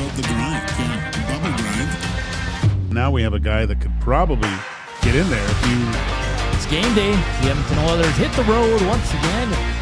about the grind. Yeah, bubble grind. Now we have a guy that could probably get in there if you... It's game day. The Edmonton Oilers hit the road once again.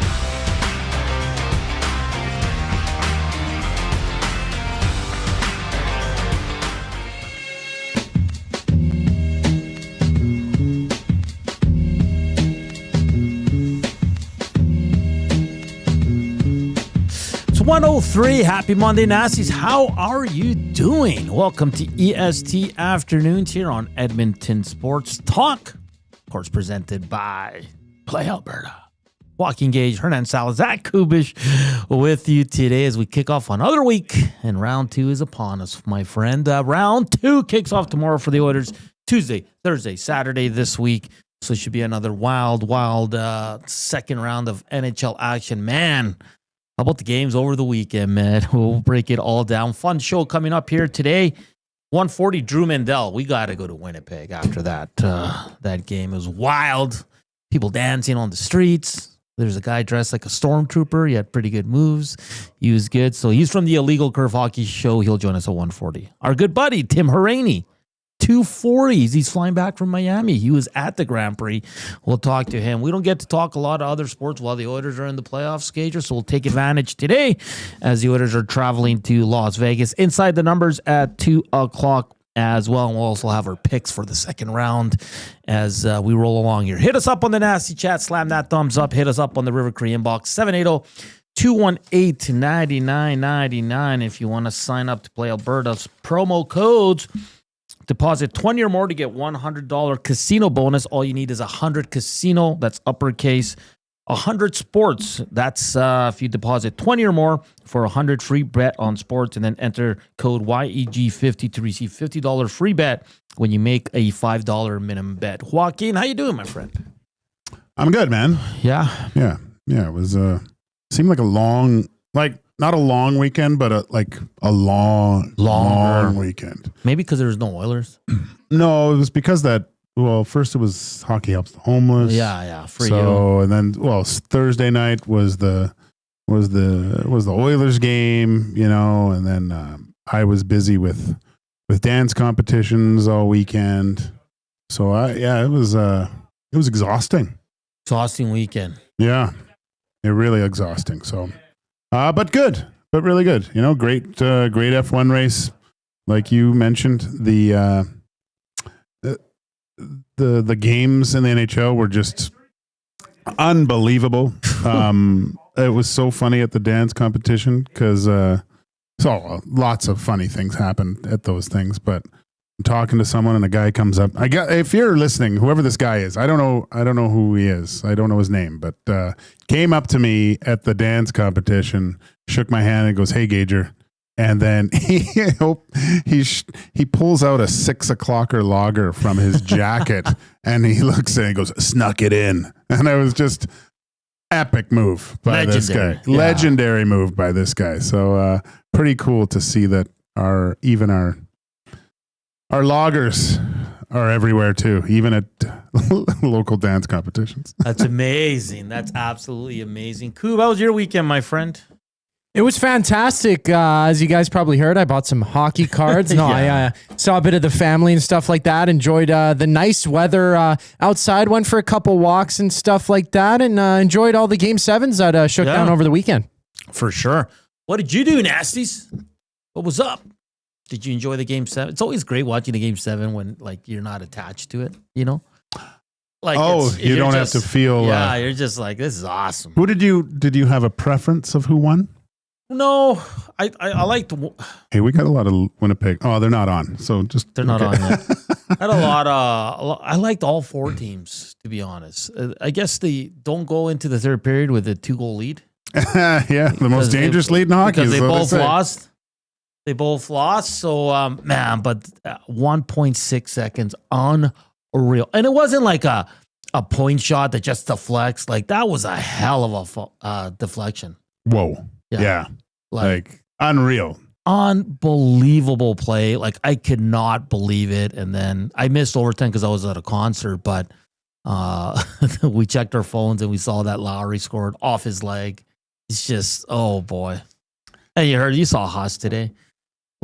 It's 1:03. Happy Monday, Nasties. How are you doing? Welcome to EST Afternoons here on Edmonton Sports Talk. Of course, presented by Play Alberta. Joaquin Gage, Hernan, Salas, Kubusch with you today as we kick off another week. And round two is upon us, my friend. Round two kicks off tomorrow for the Oilers. Tuesday, Thursday, Saturday this week. So it should be another wild second round of NHL action. Man, how about the games over the weekend, man? We'll break it all down. Fun show coming up here today. 140, Drew Mindell. We got to go to Winnipeg after that. That game was wild. People dancing on the streets. There's a guy dressed like a stormtrooper. He had pretty good moves. He was good. So he's from the Illegal Curve Hockey Show. He'll join us at 140. Our good buddy, Tim Hauraney. 240s. He's flying back from Miami. He was at the Grand Prix. We'll talk to him. We don't get to talk a lot of other sports while the Oilers are in the playoffs, Gager, so we'll take advantage today as the Oilers are traveling to Las Vegas. Inside the numbers at 2 o'clock as well. And we'll also have our picks for the second round as we roll along here. Hit us up on the Nasty Chat. Slam that thumbs up. Hit us up on the River Cree inbox. 780-218-9999 if you want to sign up to Play Alberta's promo codes. Deposit 20 or more to get $100 casino bonus. All you need is 100 casino. That's uppercase. 100 sports. That's if you deposit 20 or more for 100 free bet on sports and then enter code YEG50 to receive $50 free bet when you make a $5 minimum bet. Joaquin, how you doing, my friend? I'm good, man. Yeah? Yeah. It was, seemed like a long, not a long weekend, but a long weekend. Maybe because there was no Oilers. No, it was because first it was Hockey Helps the Homeless. Yeah, for you. So, and then, Thursday night was the Oilers game, and then I was busy with dance competitions all weekend. So it was exhausting. Exhausting weekend. Yeah, it really exhausting. So. But good, but really good. Great F1 race, like you mentioned. The games in the NHL were just unbelievable. It was so funny at the dance competition because lots of funny things happened at those things. But I'm talking to someone and a guy comes up. If you're listening, whoever this guy is, I don't know who he is. I don't know his name, but came up to me at the dance competition, shook my hand and goes, "Hey, Gager." And then he pulls out a 6 o'clocker lager from his jacket and he looks and he goes, "Snuck it in." And it was just epic move by this guy. Yeah. Legendary move by this guy. So pretty cool to see that our loggers are everywhere too, even at local dance competitions. That's amazing. That's absolutely amazing. Koob, how was your weekend, my friend? It was fantastic. As you guys probably heard, I bought some hockey cards. I saw a bit of the family and stuff like that. Enjoyed the nice weather outside. Went for a couple walks and stuff like that, and enjoyed all the Game 7s that shook down over the weekend. For sure. What did you do, Nasties? What was up? Did you enjoy the Game 7? It's always great watching the Game 7 when you're not attached to it, you don't have to feel. Yeah, you're just like, this is awesome. Who did you have a preference of who won? No, I liked. Hey, we got a lot of Winnipeg. Oh, they're not on. So they're not on yet. I had a lot. I liked all four teams, to be honest. I guess they don't go into the third period with a 2-goal lead. Yeah, the most dangerous lead in hockey. Because they both lost. They both lost. So, but 1.6 seconds, unreal. And it wasn't like a point shot that just deflects. Like, that was a hell of a deflection. Whoa. Yeah. Like unreal. Unbelievable play. Like, I could not believe it. And then I missed overtime because I was at a concert, but we checked our phones and we saw that Lowry scored off his leg. It's just, oh boy. And you saw Haas today.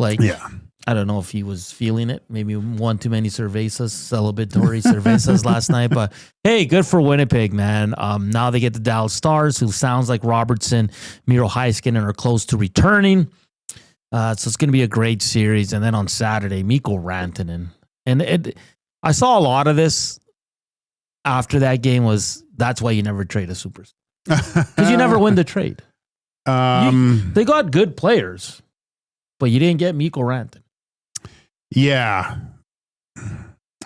Like, Yeah. I don't know if he was feeling it. Maybe one too many cervezas, celebratory cervezas last night. But hey, good for Winnipeg, man. Now they get the Dallas Stars, who sounds like Robertson, Miro Heiskanen are close to returning. So it's going to be a great series. And then on Saturday, Mikko Rantanen. And I saw a lot of this after that game that's why you never trade a superstar. Because you never win the trade. They got good players, but you didn't get Mikko Rantanen. Yeah.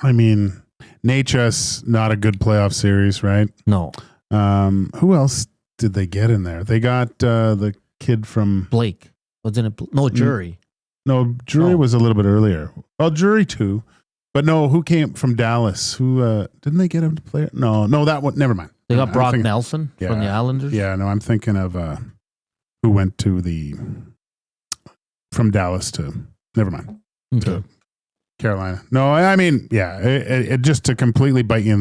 I mean, NHS, not a good playoff series, right? No. Who else did they get in there? They got the kid from Blake. Wasn't it? No, Jury. No, Jury was a little bit earlier. Well, Jury too. But no, who came from Dallas? Who didn't they get him to play? No, that one. Never mind. They got Brock Nelson from the Islanders. Yeah, no, I'm thinking of who went to from Dallas to. Never mind. Okay. To Carolina. No, I mean, yeah, it just to completely bite you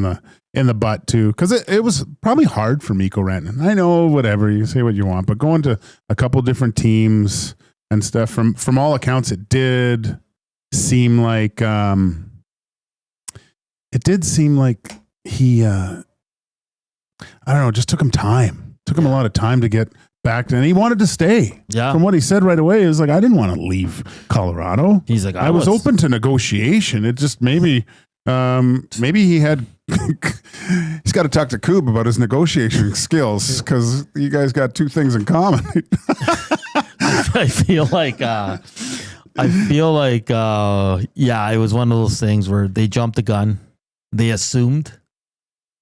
in the butt too, because it was probably hard for Mikko Rantanen. I know, whatever, you say what you want, but going to a couple different teams and stuff, from all accounts, it did seem like he I don't know, it just took him time. Took him a lot of time to get back to, and he wanted to stay. Yeah. From what he said right away, it was like, I didn't want to leave Colorado. He's like, I was open to negotiation. It just maybe he had he's got to talk to Koob about his negotiation skills, because you guys got two things in common. I feel like it was one of those things where they jumped the gun, they assumed,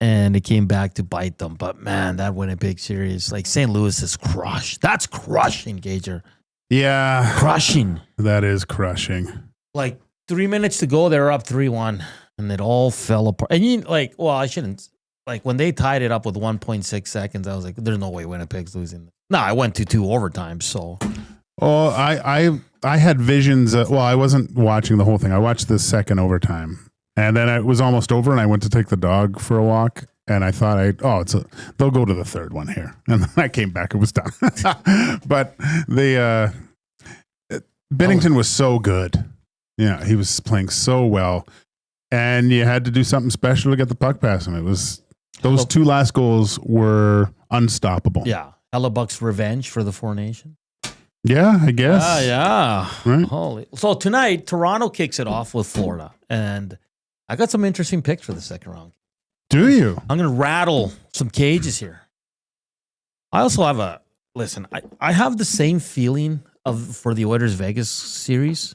and it came back to bite them. But man, that Winnipeg series, like St. Louis is crushed. That's crushing, Gager. Yeah. Crushing. That is crushing. Like 3 minutes to go, they were up 3-1, and it all fell apart. And I shouldn't. Like when they tied it up with 1.6 seconds, I was like, there's no way Winnipeg's losing. No, I went to 2 overtimes, so. Oh, I had visions. I wasn't watching the whole thing. I watched the second overtime, and then it was almost over, and I went to take the dog for a walk, and I thought, they'll go to the third one here, and then I came back, it was done. But Binnington was so good. Yeah, he was playing so well, and you had to do something special to get the puck past him. It was those 2 last goals were unstoppable. Yeah, Hellebuck's revenge for the Four Nations. Yeah, I guess. Yeah. Right. So tonight, Toronto kicks it off with Florida, and I got some interesting picks for the second round. Do you? I'm going to rattle some cages here. I also have I have the same feeling for the Oilers Vegas series.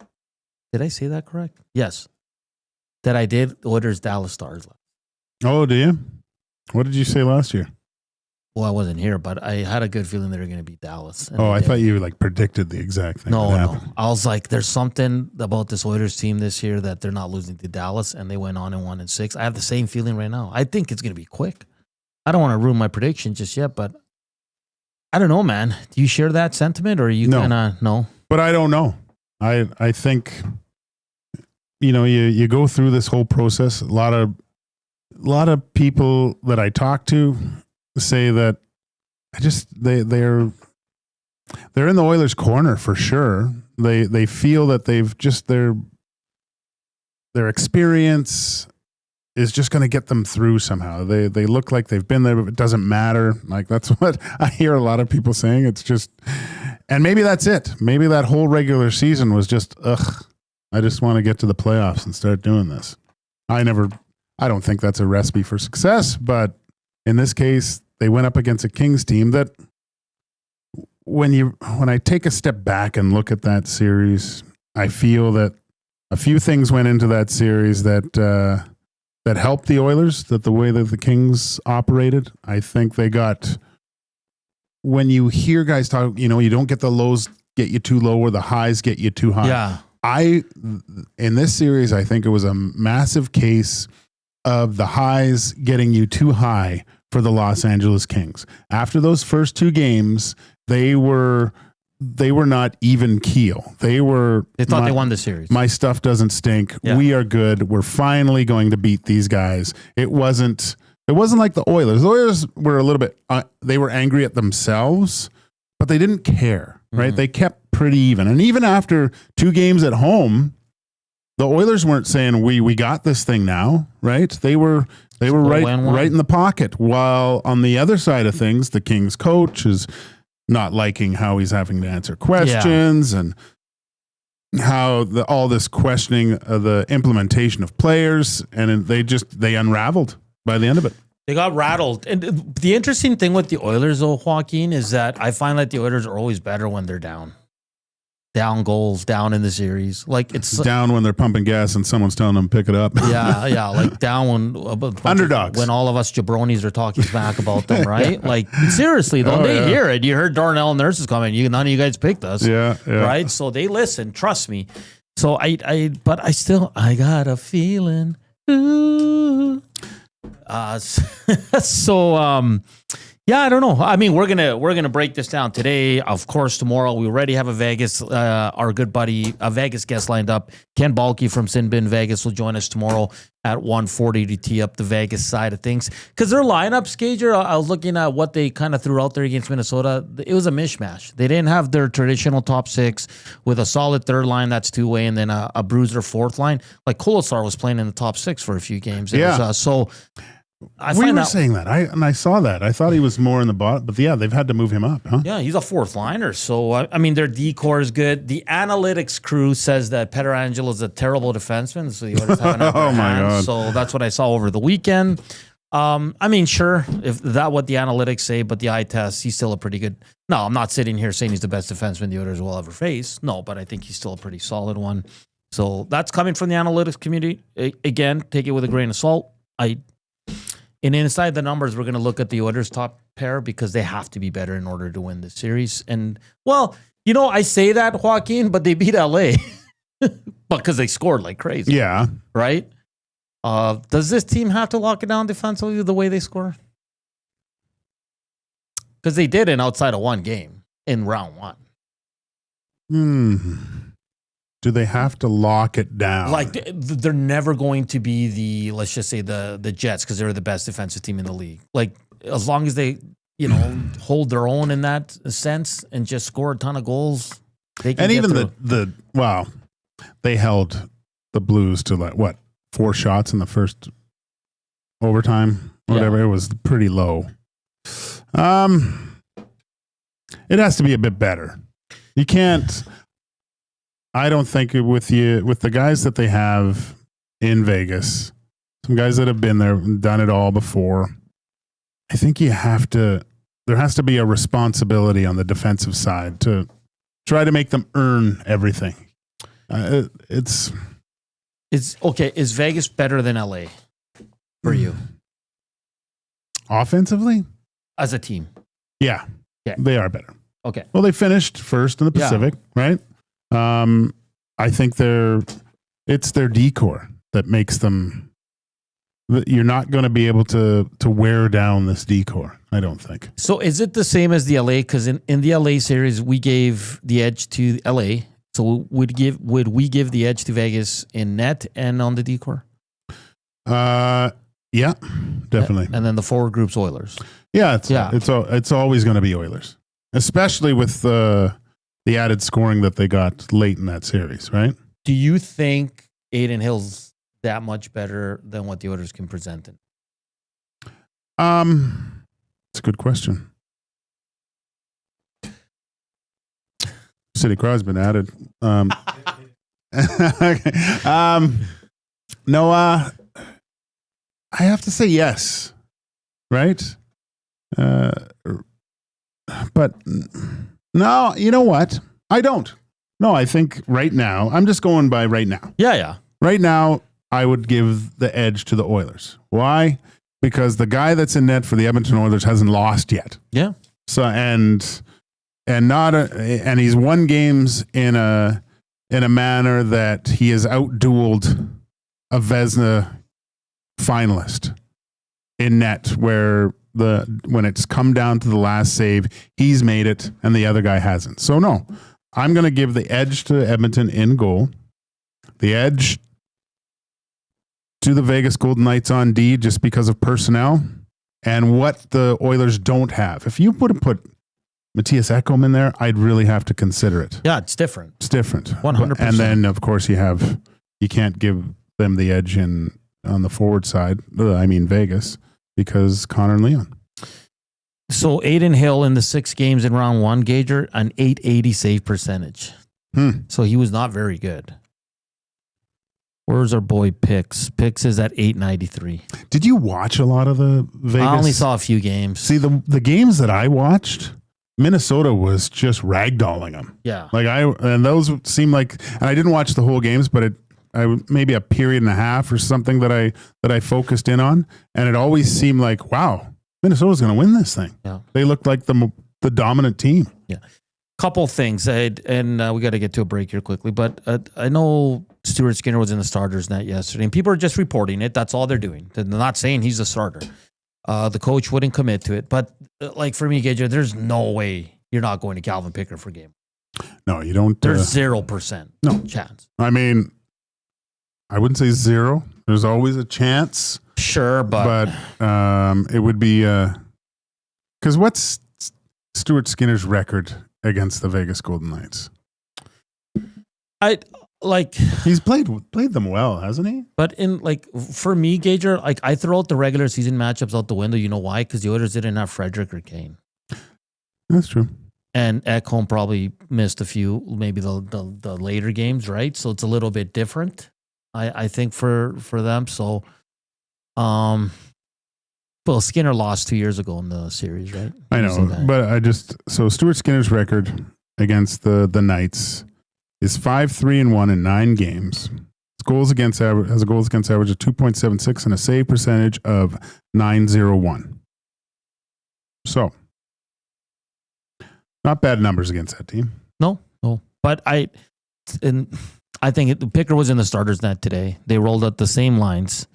Did I say that correct? Yes. That I did the Oilers Dallas Stars. Oh, do you? What did you say last year? Well, I wasn't here, but I had a good feeling they were going to beat Dallas. Oh, I thought you predicted the exact thing. No. I was like, there's something about this Oilers team this year that they're not losing to Dallas, and they went on and 1-6. I have the same feeling right now. I think it's going to be quick. I don't want to ruin my prediction just yet, but I don't know, man. Do you share that sentiment, or are you kind of no? But I don't know. I think you go through this whole process. A lot of people that I talk to say that they're in the Oilers' corner for sure. They feel that they've just their experience is just going to get them through somehow. They look like they've been there, but it doesn't matter. Like that's what I hear a lot of people saying. It's just, and maybe that's it. Maybe that whole regular season was just I just want to get to the playoffs and start doing this. I don't think that's a recipe for success, but in this case, they went up against a Kings team that when I take a step back and look at that series, I feel that a few things went into that series that helped the Oilers, that the way that the Kings operated. I think they got, when you hear guys talk, you don't get the lows get you too low or the highs get you too high. Yeah. In this series, I think it was a massive case of the highs getting you too high for the Los Angeles Kings. After those first 2 games, they were not even keel. They thought they won the series. My stuff doesn't stink. Yeah. We are good. We're finally going to beat these guys. It wasn't like the Oilers. The Oilers were a little bit they were angry at themselves, but they didn't care. right? They kept pretty even. And even after 2 games at home, the Oilers weren't saying we got this thing now, right? They were right in the pocket. While on the other side of things, the Kings coach is not liking how he's having to answer questions and how all this questioning of the implementation of players, and they unraveled by the end of it. They got rattled. And the interesting thing with the Oilers, though, Joaquin, is that I find that the Oilers are always better when they're down. Down goals, down in the series. Like it's down when they're pumping gas and someone's telling them pick it up. Yeah, like down when underdogs. When all of us jabronis are talking smack about them, right? Like seriously, though, they hear it. You heard Darnell Nurse's comment. None of you guys picked us. Yeah. Right? So they listen, trust me. So but I got a feeling. Ooh. Yeah, I don't know. I mean, we're gonna break this down today. Of course, tomorrow we already have a Vegas, our good buddy, a Vegas guest lined up. Ken Balke from Sin Bin Vegas will join us tomorrow at 1:40 to tee up the Vegas side of things. Because their lineup, Skager, I was looking at what they kind of threw out there against Minnesota. It was a mishmash. They didn't have their traditional top 6 with a solid third line that's two-way and then a bruiser fourth line. Like Kolesar was playing in the top 6 for a few games. It was, we were saying that. I saw that. I thought he was more in the bottom, but they've had to move him up, huh? Yeah, he's a fourth liner. So I mean, their decor is good. The analytics crew says that Pietrangelo is a terrible defenseman. So the Oilers have an upper hand. God! So that's what I saw over the weekend. I mean, sure, if that what the analytics say, but the eye test, he's still a pretty good. No, I'm not sitting here saying he's the best defenseman the Oilers will ever face. No, but I think he's still a pretty solid one. So that's coming from the analytics community. Again, take it with a grain of salt. And inside the numbers, we're going to look at the Oilers' top pair because they have to be better in order to win the series. And, well, I say that, Joaquin, but they beat LA because they scored like crazy. Yeah. Right? Does this team have to lock it down defensively the way they score? Because they did in outside of one game in round 1. Do they have to lock it down? Like they're never going to be let's just say the Jets because they're the best defensive team in the league. Like as long as they, hold their own in that sense and just score a ton of goals, they can. And even they held the Blues to 4 shots in the first overtime, or whatever. It was pretty low. It has to be a bit better. You can't. I don't think with the guys that they have in Vegas, some guys that have been there and done it all before, I think there has to be a responsibility on the defensive side to try to make them earn everything. It's okay. Is Vegas better than LA for you? Offensively? As a team? Yeah. They are better. Okay. Well, they finished first in the Pacific, right? I think it's their decor that makes them. You're not going to be able to wear down this decor, I don't think. So is it the same as the LA? Because in the LA series, we gave the edge to LA. So would we give the edge to Vegas in net and on the decor? Yeah, definitely. And then the forward group's Oilers. Yeah, it's always going to be Oilers, especially with the added scoring that they got late in that series, right? Do you think Adin Hill's that much better than what the Oilers can present in? It's a good question. Sidney Crosby's been added. No, I have to say yes, right? But no, you know what? I don't. No, I think right now, I'm just going by right now. Yeah. Right now, I would give the edge to the Oilers. Why? Because the guy that's in net for the Edmonton Oilers hasn't lost yet. Yeah. So and he's won games in a manner that he has outdueled a Vezina finalist in net, where when it's come down to the last save, he's made it and the other guy hasn't. So no, I'm going to give the edge to Edmonton in goal, the edge to the Vegas Golden Knights on D just because of personnel and what the Oilers don't have. If you put Matthias Ekholm in there, I'd really have to consider it. Yeah, it's different. It's different. 100%. And then, of course, you can't give them the edge on the forward side. I mean, Vegas, because Connor and Leon. So Aiden Hill in the 6 games in round 1, Gager, an 880 save percentage. So he was not very good. Where's our boy Pix? Pix is at 893. Did you watch a lot of the Vegas? I only saw a few games. See, the games that I watched, Minnesota was just ragdolling them. Yeah. And those seemed like, and I didn't watch the whole games, but maybe a period and a half or something that I focused in on. And it always seemed like, wow, Minnesota's going to win this thing. Yeah. They looked like the dominant team. Yeah. Couple things, and we got to get to a break here quickly, but I know Stuart Skinner was in the starters net yesterday, and people are just reporting it. That's all they're doing. They're not saying he's a starter. The coach wouldn't commit to it, but like for me, Gage, there's no way you're not going to Calvin Pickard for game. No, you don't. There's 0% chance. I mean, I wouldn't say 0. There's always a chance. Sure, but it would be because what's Stuart Skinner's record against the Vegas Golden Knights? He's played them well, hasn't he? But for me, Gager, I throw out the regular season matchups out the window. You know why? Because the Oilers didn't have Frederick or Kane. That's true. And Ekholm probably missed a few, maybe the later games, right? So it's a little bit different, I think, for them. So, well, Skinner lost 2 years ago in the series, right? I know, but so Stuart Skinner's record against the Knights is 5-3-1 in 9 games. His goals against average has a goals against average of 2.76 and a save percentage of .901. So, not bad numbers against that team. No. But I think Pickard was in the starters net today. They rolled out the same lines.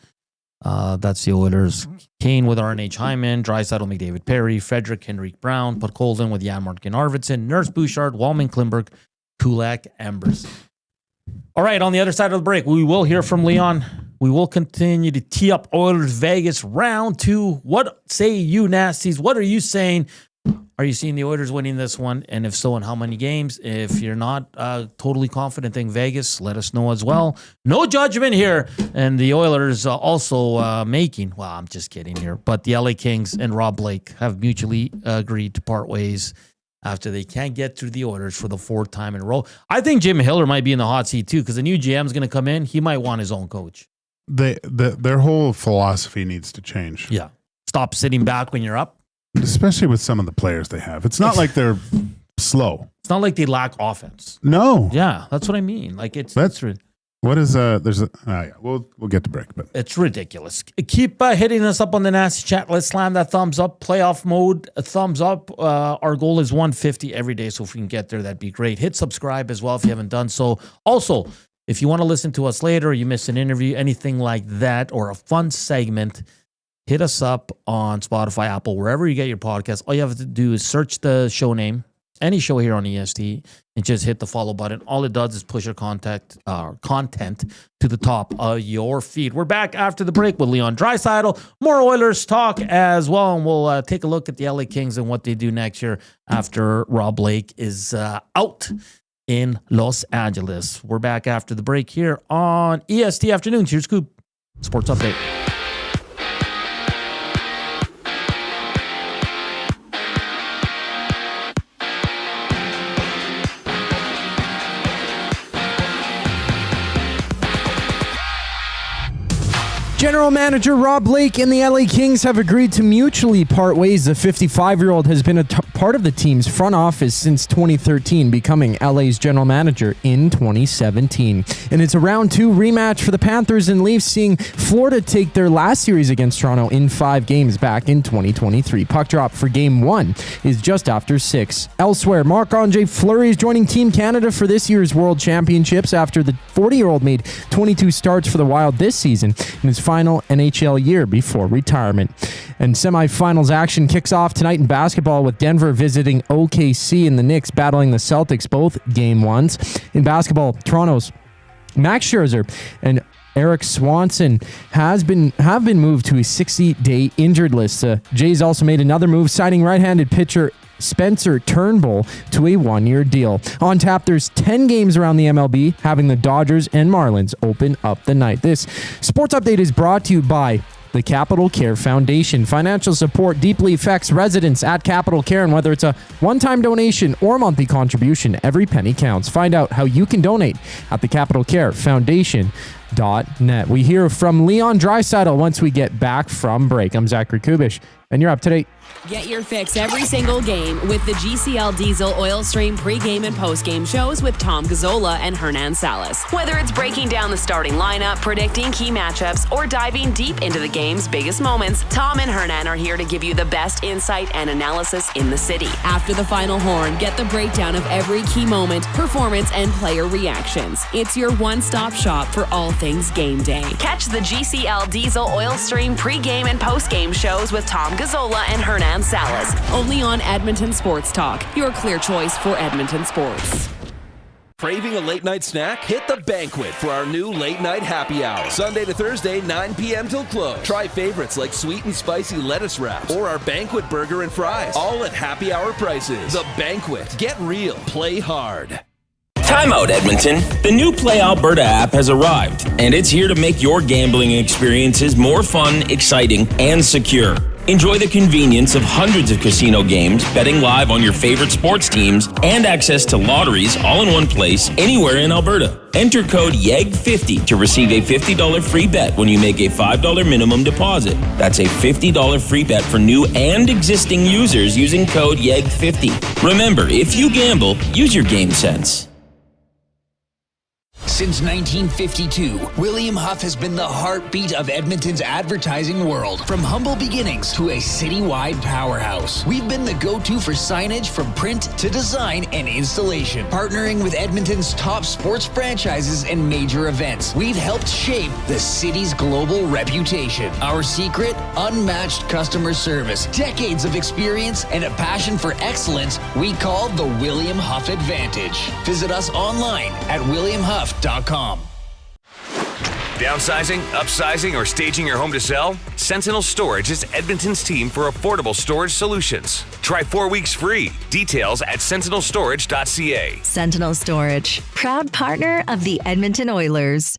That's the Oilers. Kane with RNH Hyman, Draisaitl, McDavid, Perry, Frederick, Henrik Brown, Podkolzin with Jan Markin Arvidsson, Nurse Bouchard, Walman Klimberg, Kulak, Embers. All right, on the other side of the break, we will hear from Leon. We will continue to tee up Oilers Vegas round 2. What say you, Nasties? What are you saying? Are you seeing the Oilers winning this one? And if so, in how many games? If you're not totally confident in Vegas, let us know as well. No judgment here. And the Oilers also making, well, I'm just kidding here, but the LA Kings and Rob Blake have mutually agreed to part ways after they can't get through the Oilers for the 4th time in a row. I think Jim Hiller might be in the hot seat too, because the new GM is going to come in. He might want his own coach. Their whole philosophy needs to change. Yeah. Stop sitting back when you're up. Especially with some of the players they have. It's not like they're slow. It's not like they lack offense. No. Yeah, that's what I mean. Like what is we'll get to break, but it's ridiculous. Keep hitting us up on the nasty chat. Let's slam that thumbs up. Playoff mode, a thumbs up. Our goal is 150 every day, so if we can get there, that'd be great. Hit subscribe as well if you haven't done so. Also, if you want to listen to us later, or you missed an interview, anything like that, or a fun segment, hit us up on Spotify, Apple, wherever you get your podcast. All you have to do is search the show name, any show here on EST, and just hit the follow button. All it does is push your content to the top of your feed. We're back after the break with Leon Draisaitl. More Oilers talk as well, and we'll take a look at the LA Kings and what they do next year after Rob Blake is out in Los Angeles. We're back after the break here on EST Afternoons. Here's Koob, Sports Update. General Manager Rob Blake and the LA Kings have agreed to mutually part ways. The 55-year-old has been a part of the team's front office since 2013, becoming LA's general manager in 2017. And it's a round 2 rematch for the Panthers and Leafs, seeing Florida take their last series against Toronto in 5 games back in 2023. Puck drop for Game 1 is just after 6. Elsewhere, Marc-Andre Fleury is joining Team Canada for this year's World Championships after the 40-year-old made 22 starts for the Wild this season in his final NHL year before retirement. And semifinals action kicks off tonight in basketball with Denver visiting OKC and the Knicks battling the Celtics, both Game 1s. In basketball, Toronto's Max Scherzer and Eric Swanson have been moved to a 60-day injured list. Jays also made another move, signing right-handed pitcher Spencer Turnbull to a 1-year deal. On tap, there's 10 games around the MLB, having the Dodgers and Marlins open up the night. This sports update is brought to you by the Capital Care Foundation. Financial support deeply affects residents at Capital Care, and whether it's a one-time donation or monthly contribution, every penny counts. Find out how you can donate at the Capital Care Foundation.net. We hear from Leon Draisaitl once we get back from break. I'm Zachary Kubusch, and you're up to date. Get your fix every single game with the GCL Diesel Oil Stream pregame and postgame shows with Tom Gazzola and Hernan Salas. Whether it's breaking down the starting lineup, predicting key matchups, or diving deep into the game's biggest moments, Tom and Hernan are here to give you the best insight and analysis in the city. After the final horn, get the breakdown of every key moment, performance, and player reactions. It's your one-stop shop for all things game day. Catch the GCL Diesel Oil Stream pregame and postgame shows with Tom Gazzola and Hernan Salas, only on Edmonton Sports Talk, your clear choice for Edmonton sports. Craving a late night snack? Hit the Banquet for our new late night happy hour. Sunday to Thursday, 9 p.m. till close. Try favorites like sweet and spicy lettuce wraps or our Banquet burger and fries, all at happy hour prices. The Banquet. Get real. Play hard. Time out, Edmonton. The new Play Alberta app has arrived, and it's here to make your gambling experiences more fun, exciting, and secure. Enjoy the convenience of hundreds of casino games, betting live on your favorite sports teams, and access to lotteries all in one place anywhere in Alberta. Enter code YEG50 to receive a $50 free bet when you make a $5 minimum deposit. That's a $50 free bet for new and existing users using code YEG50. Remember, if you gamble, use your game sense. Since 1952, William Huff has been the heartbeat of Edmonton's advertising world. From humble beginnings to a citywide powerhouse, we've been the go-to for signage from print to design and installation. Partnering with Edmonton's top sports franchises and major events, we've helped shape the city's global reputation. Our secret? Unmatched customer service, decades of experience, and a passion for excellence we call the William Huff Advantage. Visit us online at williamhuff.com. Downsizing, upsizing, or staging your home to sell? Sentinel Storage is Edmonton's team for affordable storage solutions. Try 4 weeks free. Details at sentinelstorage.ca. Sentinel Storage, proud partner of the Edmonton Oilers.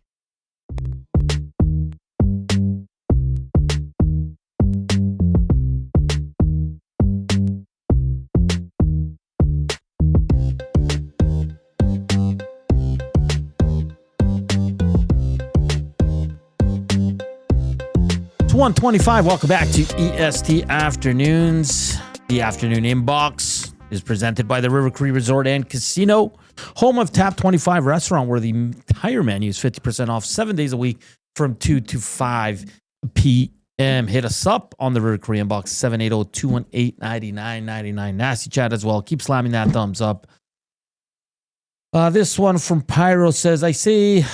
It's 1:25. Welcome back to EST Afternoons. The afternoon inbox is presented by the River Cree Resort and Casino, home of Tap 25 restaurant, where the entire menu is 50% off 7 days a week from 2 to 5 p.m. Hit us up on the River Cree inbox, 780-218-9999. Nasty chat as well. Keep slamming that thumbs up. This one from Pyro says, wait,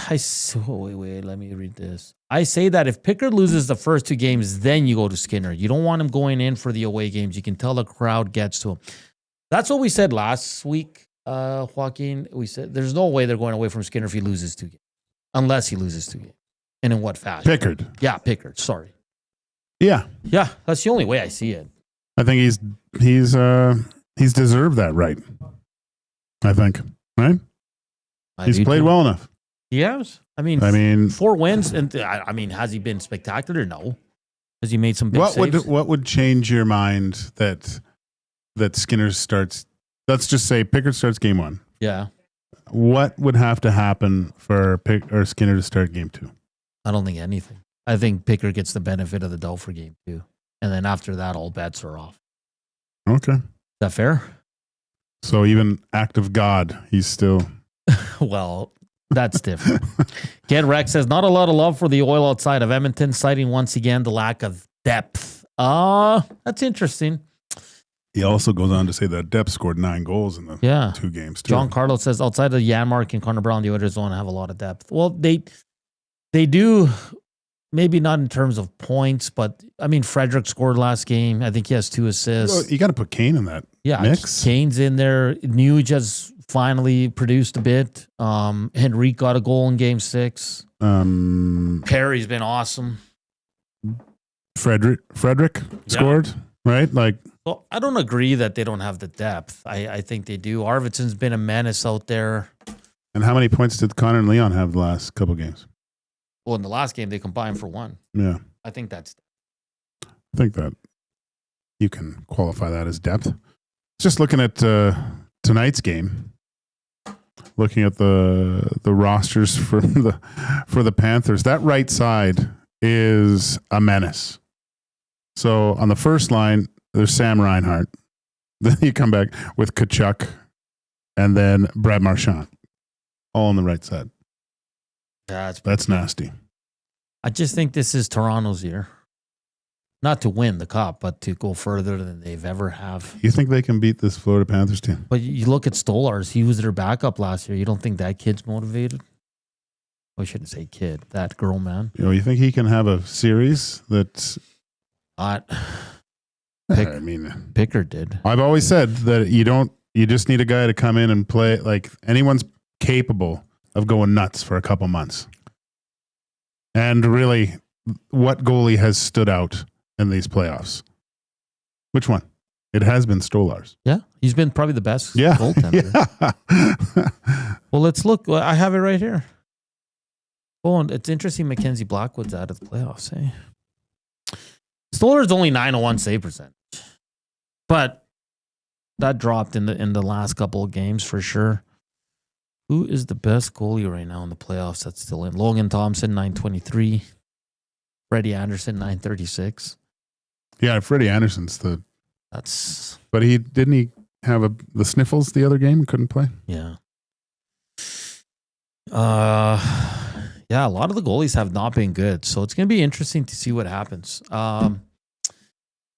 let me read this. I say that if Pickard loses the first 2 games, then you go to Skinner. You don't want him going in for the away games. You can tell the crowd gets to him. That's what we said last week, Joaquin. We said there's no way they're going away from Skinner if he loses 2 games. Unless he loses 2 games. And in what fashion? Pickard. Yeah, Pickard. Sorry. Yeah. Yeah, that's the only way I see it. I think he's deserved that right. I think. Right? He's played well enough. Yes. I mean, 4 wins, and has he been spectacular? No. Has he made some big saves? What would change your mind that Skinner starts? Let's just say Pickard starts game 1. Yeah. What would have to happen for Skinner to start game 2? I don't think anything. I think Pickard gets the benefit of the doubt for game 2, and then after that, all bets are off. Okay. Is that fair? So even act of God, he's still. Well, that's different. Get Rex says, not a lot of love for the Oil outside of Edmonton, citing once again the lack of depth. That's interesting. He also goes on to say that depth scored 9 goals in the 2 games, too. John Carlos says, outside of Janmark and Connor Brown, the Oilers don't have a lot of depth. Well, they do, maybe not in terms of points, but, Frederick scored last game. I think he has 2 assists. You got to put Kane in that mix. Kane's in there. Nuge has finally produced a bit. Henrique got a goal in game 6. Perry's been awesome. Frederick scored. right? Like, Well, I don't agree that they don't have the depth. I think they do. Arvidsson's been a menace out there. and how many points did Connor and Leon have the last couple games? Well, in the last game, they combined for 1. Yeah. I think that's. I think that you can qualify that as depth. Just looking at tonight's game, looking at the rosters for the Panthers, that right side is a menace. So on the first line, there's Sam Reinhart. Then you come back with Tkachuk and then Brad Marchand, all on the right side. That's nasty. I just think this is Toronto's year. Not to win the cup, but to go further than they've ever have. You think they can beat this Florida Panthers team? But you look at Stolars. He was their backup last year. You don't think that kid's motivated? I shouldn't say kid. That girl, man. You think he can have a series that's Not. Pickard did. I've always said that you just need a guy to come in and play. Like, anyone's capable of going nuts for a couple months. And really, what goalie has stood out in these playoffs? Which one? It has been Stolars. Yeah, he's been probably the best goaltender. Yeah. Well, let's look. I have it right here. Oh, and it's interesting. Mackenzie Blackwood's out of the playoffs. Eh? Stolars only 901 save percentage, but that dropped in the last couple of games for sure. Who is the best goalie right now in the playoffs that's still in? Logan Thompson, 923. Freddie Anderson, 936. Yeah, Freddie Anderson's but didn't he have the sniffles the other game and couldn't play? Yeah. Yeah, a lot of the goalies have not been good, so it's going to be interesting to see what happens.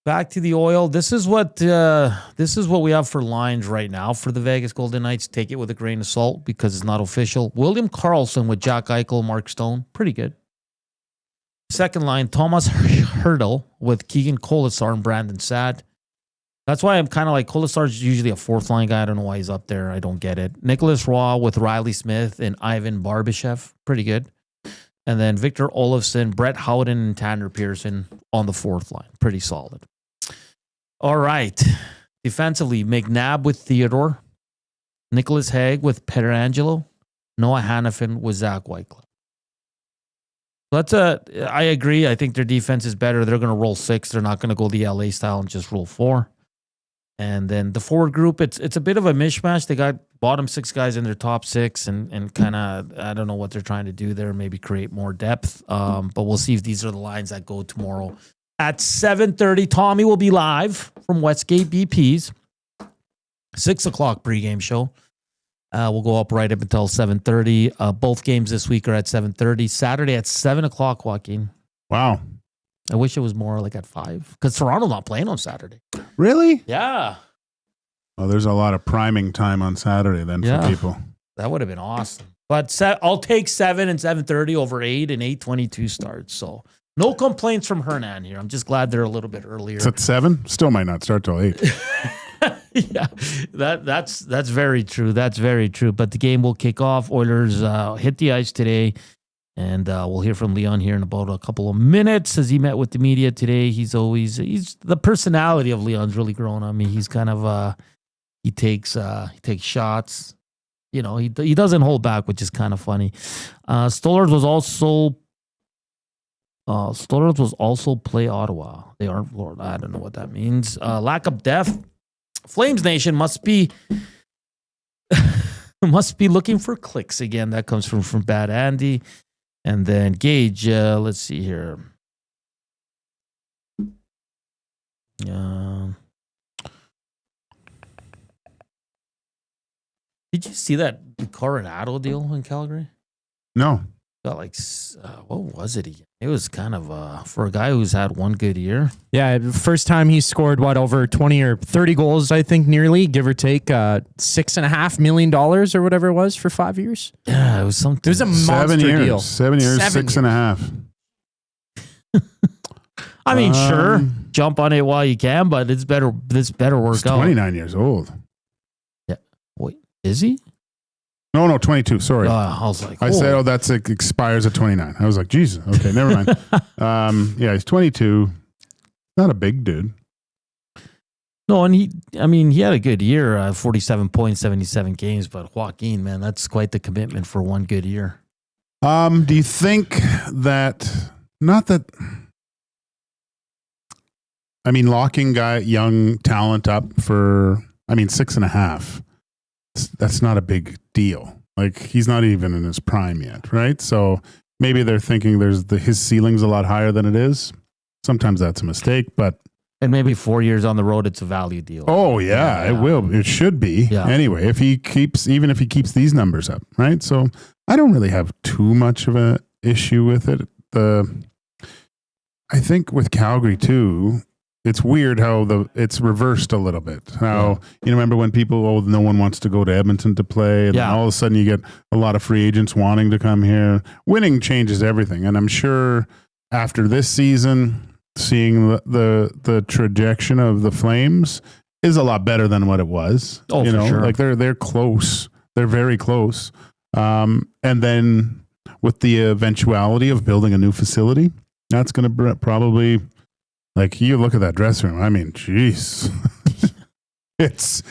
Back to the Oil. This is what we have for lines right now for the Vegas Golden Knights. Take it with a grain of salt because it's not official. William Karlsson with Jack Eichel, Mark Stone, pretty good. Second line, Thomas Hertl with Keegan Colasar and Brandon Saad. That's why I'm kind of like, Colasar's usually a fourth line guy. I don't know why he's up there. I don't get it. Nicholas Raw with Riley Smith and Ivan Barbashev. Pretty good. And then Victor Olofsson, Brett Howden, and Tanner Pearson on the fourth line. Pretty solid. All right. Defensively, McNabb with Theodore. Nicholas Hague with Pietrangelo. Noah Hannafin with Zach Whitecloud. I agree. I think their defense is better. They're going to roll 6. They're not going to go the LA style and just roll 4. And then the forward group, it's a bit of a mishmash. They got bottom 6 guys in their top 6 and kind of, I don't know what they're trying to do there, maybe create more depth. But we'll see if these are the lines that go tomorrow. At 7:30, Tommy will be live from Westgate BP's 6 o'clock pregame show. We'll go up right up until 7:30. Both games this week are at 7:30. Saturday at 7 o'clock, Joaquin. Wow. I wish it was more like at 5 because Toronto's not playing on Saturday. Really? Yeah. Well, there's a lot of priming time on Saturday then for people. That would have been awesome. But I'll take 7 and 7:30 over 8 and 8:22 starts. So no complaints from Hernan here. I'm just glad they're a little bit earlier. It's at 7? Still might not start till 8. Yeah, that's very true. That's very true. But the game will kick off. Oilers hit the ice today. And we'll hear from Leon here in about a couple of minutes as he met with the media today. He's the personality of Leon's really grown on me. He's kind of he takes shots. You know, he doesn't hold back, which is kind of funny. Stolars was also play Ottawa. They aren't Florida. I don't know what that means. Lack of depth. Flames Nation must be looking for clicks again. That comes from Bad Andy. And then Gage, let's see here. Did you see that Coronado deal in Calgary? No. Got like, what was it again? It was kind of, for a guy who's had one good year. Yeah, first time he scored, over 20 or 30 goals, I think, nearly, give or take, $6.5 million or whatever it was for 5 years. Yeah, it was something. It was a monster deal. 7 years, 6.5. I mean, sure, jump on it while you can, but it's better. This better work He's out. 29 years old. Yeah. Wait, is he? No, 22. Sorry. I was like, I said, that's expires at 29. I was like, Jesus. Okay, never mind. Yeah, he's 22. Not a big dude. No, and he had a good year, 47 points, 77 games. But Joaquin, man, that's quite the commitment for one good year. Do you think that, locking young talent up for, 6.5, that's not a big deal. Like, he's not even in his prime yet, right? So maybe they're thinking his ceiling's a lot higher than it is. Sometimes that's a mistake, but. And maybe 4 years on the road, it's a value deal. Oh, yeah, it will. It should be. Yeah. Anyway, if he keeps these numbers up, right? So I don't really have too much of an issue with it. I think with Calgary, too, it's weird how it's reversed a little bit. How, remember when people, no one wants to go to Edmonton to play, and then all of a sudden you get a lot of free agents wanting to come here. Winning changes everything. And I'm sure after this season, seeing the trajectory of the Flames is a lot better than what it was. Oh, for sure. Like they're close. They're very close. And then with the eventuality of building a new facility, that's going to probably, like, you look at that dressing room. Geez, it's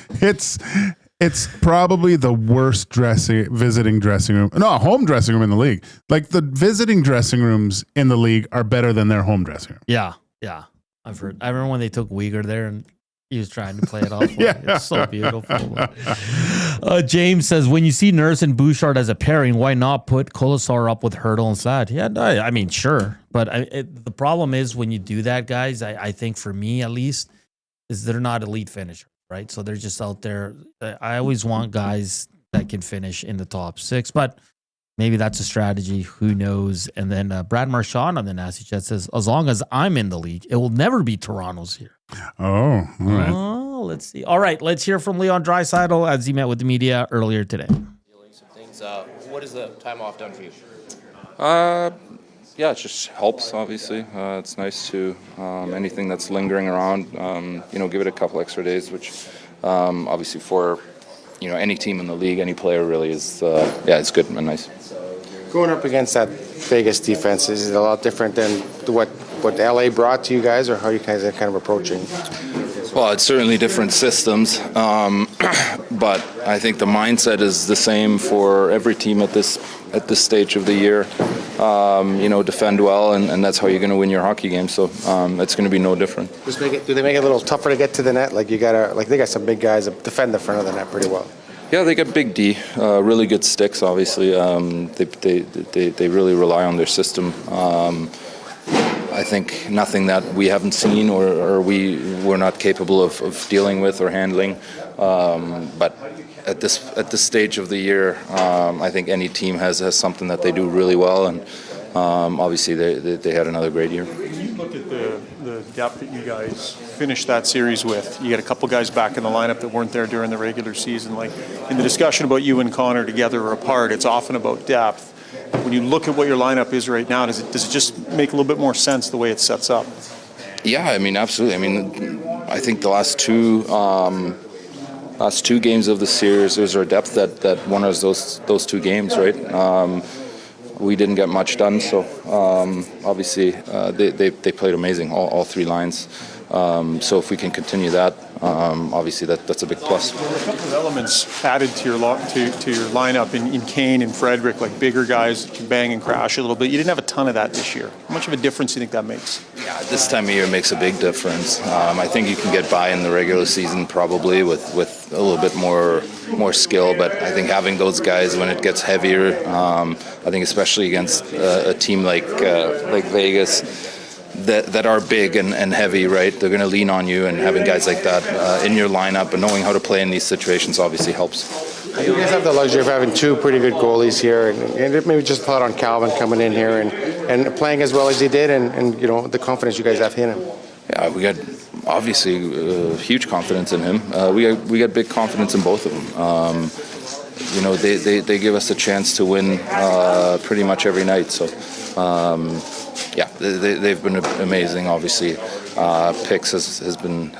probably the worst visiting dressing room. No, home dressing room in the league. Like, the visiting dressing rooms in the league are better than their home dressing room. Yeah. I've heard. I remember when they took Uyghur there and he was trying to play it off. It's so beautiful. James says, when you see Nurse and Bouchard as a pairing, why not put Colasar up with Hurdle and Sad? Yeah, sure. But the problem is when you do that, guys, I think for me at least, is they're not elite finishers. Right, so they're just out there. I always want guys that can finish in the top 6, but maybe that's a strategy. Who knows? And then Brad Marchand on the Nasty Chat says, as long as I'm in the league, it will never be Toronto's here. Oh, all right. Oh, let's see. All right, let's hear from Leon Draisaitl as he met with the media earlier today. Some things. What has the time off done for you? Yeah, it just helps, obviously. It's nice to, anything that's lingering around, give it a couple extra days, which obviously for, any team in the league, any player really is, it's good and nice. Going up against that Vegas defense, is it a lot different than what LA brought to you guys, or how you guys are kind of approaching? Well, it's certainly different systems, but I think the mindset is the same for every team at this stage of the year. Defend well, and that's how you're going to win your hockey game. So it's going to be no different. Do they make it a little tougher to get to the net? They got some big guys that defend the front of the net pretty well. Yeah, they got big D, really good sticks. Obviously, they really rely on their system. I think nothing that we haven't seen or we're not capable of dealing with or handling. But at this stage of the year, I think any team has something that they do really well, and obviously they had another great year. When you look at the depth that you guys finished that series with, you get a couple guys back in the lineup that weren't there during the regular season. Like in the discussion about you and Connor together or apart, it's often about depth. When you look at what your lineup is right now, does it just make a little bit more sense the way it sets up? Yeah, absolutely. I think the last two games of the series, there's our depth that won us those two games, right? We didn't get much done, so obviously they played amazing, all three lines. So if we can continue that, obviously that's a big plus. There were a couple of elements added to your lineup in Kane and Frederick, like bigger guys that can bang and crash a little bit. You didn't have a ton of that this year. How much of a difference do you think that makes? Yeah, this time of year makes a big difference. I think you can get by in the regular season probably with a little bit more skill, but I think having those guys when it gets heavier, I think especially against a team like Vegas, that are big and heavy, right? They're going to lean on you, and having guys like that in your lineup and knowing how to play in these situations obviously helps. You guys have the luxury of having two pretty good goalies here, and maybe just thought on Calvin coming in here and playing as well as he did, and the confidence you guys have in him. Yeah, we got obviously huge confidence in him. We got big confidence in both of them. They give us a chance to win pretty much every night. So. Yeah, they've been amazing. Obviously, Pix has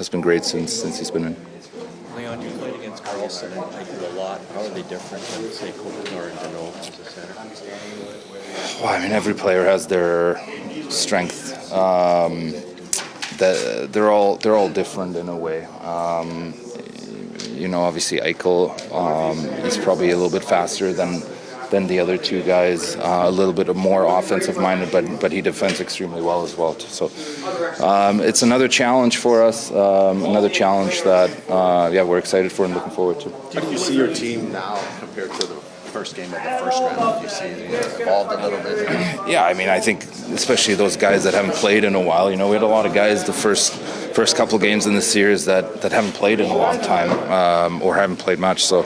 been great since he's been in. Leon, you played against Carlson and Eichel a lot. How are they different than, say, Kopitar and Deneau as a center? Well, every player has their strength. they're all different in a way. Obviously Eichel, he's probably a little bit faster than the other two guys, a little bit more offensive minded, but he defends extremely well as well. So it's another challenge for us, another challenge that we're excited for and looking forward to. How do you see your team now compared to the first game of the first round? Do you see it evolved a little bit? Yeah, I mean, I think especially those guys that haven't played in a while. We had a lot of guys the first couple of games in the series that haven't played in a long time or haven't played much. So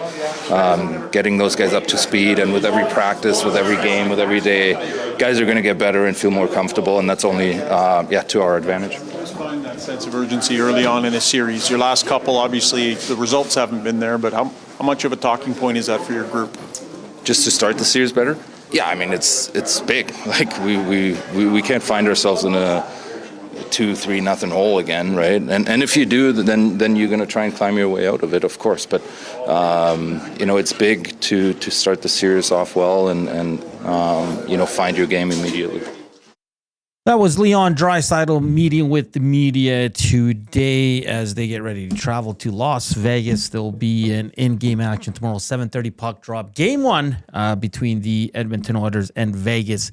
getting those guys up to speed, and with every practice, with every game, with every day, guys are going to get better and feel more comfortable, and that's only to our advantage. Find that sense of urgency early on in a series. Your last couple, obviously, the results haven't been there, but how much of a talking point is that for your group? Just to start the series better? Yeah, I mean, it's big. Like, we can't find ourselves in a 2-3-0 hole again, right? And if you do, then you're going to try and climb your way out of it, of course. But it's big to start the series off well and find your game immediately. That was Leon Draisaitl meeting with the media today as they get ready to travel to Las Vegas. There'll be an in-game action tomorrow, 7:30 puck drop. Game 1 between the Edmonton Oilers and Vegas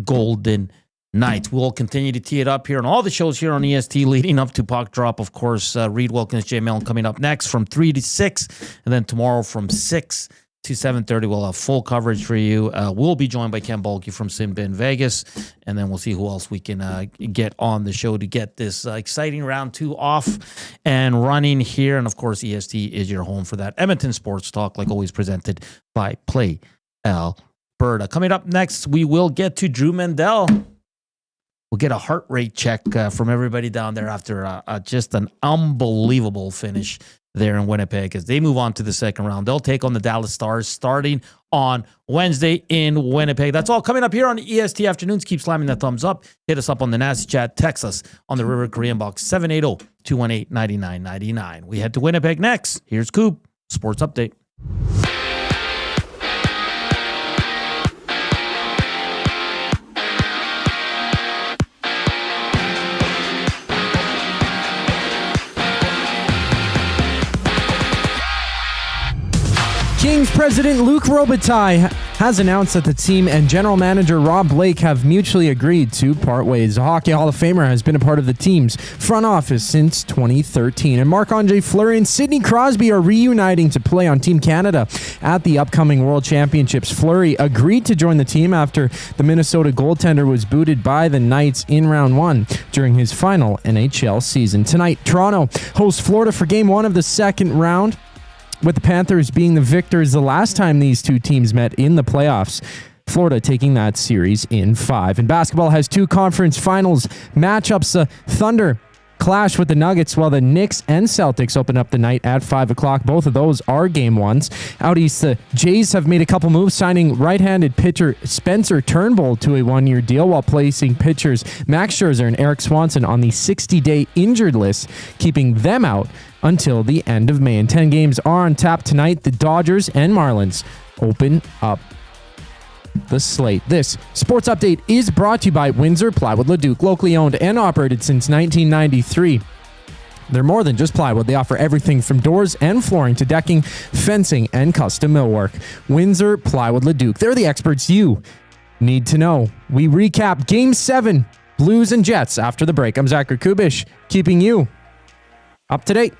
Golden Knights. We'll continue to tee it up here on all the shows here on EST leading up to puck drop. Of course, Reed Wilkins, Jay Mellon coming up next from 3 to 6. And then tomorrow from 6 to 7:30, we'll have full coverage for you. We'll be joined by Ken Bulkey from Sinbin Vegas, and then we'll see who else we can get on the show to get this exciting round 2 off and running here. And of course, EST is your home for that. Edmonton Sports Talk, like always, presented by Play Alberta. Coming up next, we will get to Drew Mindell. We'll get a heart rate check from everybody down there after just an unbelievable finish there in Winnipeg as they move on to the second round. They'll take on the Dallas Stars starting on Wednesday in Winnipeg. That's all coming up here on EST Afternoons. Keep slamming that thumbs up. Hit us up on the Nasty Chat. Text us on the River Korean Box 780-218-9999. We head to Winnipeg next. Here's Koob, Sports Update. Kings president Luc Robitaille has announced that the team and general manager Rob Blake have mutually agreed to part ways. The Hockey Hall of Famer has been a part of the team's front office since 2013. And Marc-Andre Fleury and Sidney Crosby are reuniting to play on Team Canada at the upcoming World Championships. Fleury agreed to join the team after the Minnesota goaltender was booted by the Knights in round 1 during his final NHL season. Tonight, Toronto hosts Florida for Game 1 of the second round, with the Panthers being the victors the last time these two teams met in the playoffs. Florida taking that series in 5. And basketball has 2 conference finals matchups. The Thunder clash with the Nuggets, while the Knicks and Celtics open up the night at 5 o'clock. Both of those are Game 1s. Out east, the Jays have made a couple moves, signing right-handed pitcher Spencer Turnbull to a 1-year deal, while placing pitchers Max Scherzer and Eric Swanson on the 60-day injured list, keeping them out until the end of May. And 10 games are on tap tonight. The Dodgers and Marlins open up the slate. This sports update is brought to you by Windsor Plywood Leduc, locally owned and operated since 1993. They're more than just plywood. They offer everything from doors and flooring to decking, fencing, and custom millwork. Windsor Plywood Leduc. They're the experts you need to know. We recap Game 7, Blues and Jets, after the break. I'm Zachary Kubusch, keeping you up to date.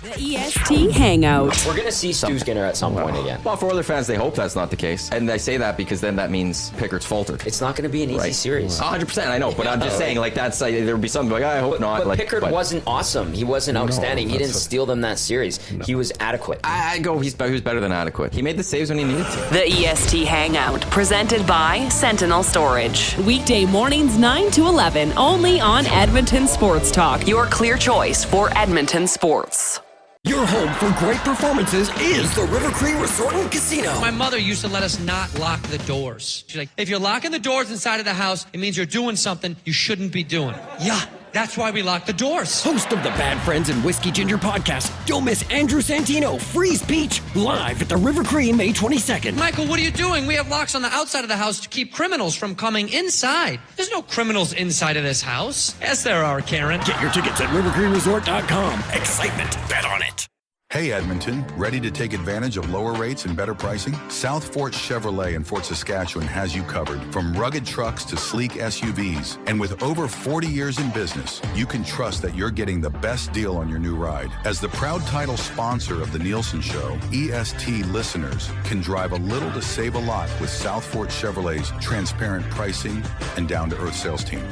The EST Hangout. We're going to see Stu Skinner at some point again. Well, for other fans, they hope that's not the case. And I say that because then that means Pickett's faltered. It's not going to be an easy series. 100%, I know. But I'm just saying, like, that's there'd be something like, I hope not. But Pickett wasn't awesome. He wasn't outstanding. He didn't steal them that series. No. He was adequate. I go, he was better than adequate. He made the saves when he needed to. The EST Hangout, presented by Sentinel Storage. Weekday mornings 9 to 11, only on Edmonton Sports Talk. Your clear choice for Edmonton sports. Your home for great performances is the River Cree Resort and Casino. My mother used to let us not lock the doors. She's like, if you're locking the doors inside of the house, it means you're doing something you shouldn't be doing. Yeah, That's why we lock the doors. Host of the Bad Friends and Whiskey Ginger podcast, don't miss Andrew Santino, Freeze Peach, live at the River Cree May 22nd. Michael, what are you doing? We have locks on the outside of the house to keep criminals from coming inside. There's no criminals inside of this house. Yes, there are, Karen. Get your tickets at rivercreeresort.com. Excitement, bet on it. Hey Edmonton, ready to take advantage of lower rates and better pricing? South Fort Chevrolet in Fort Saskatchewan has you covered. From rugged trucks to sleek SUVs. And with over 40 years in business, you can trust that you're getting the best deal on your new ride. As the proud title sponsor of the Nielsen Show, EST listeners can drive a little to save a lot with South Fort Chevrolet's transparent pricing and down-to-earth sales team.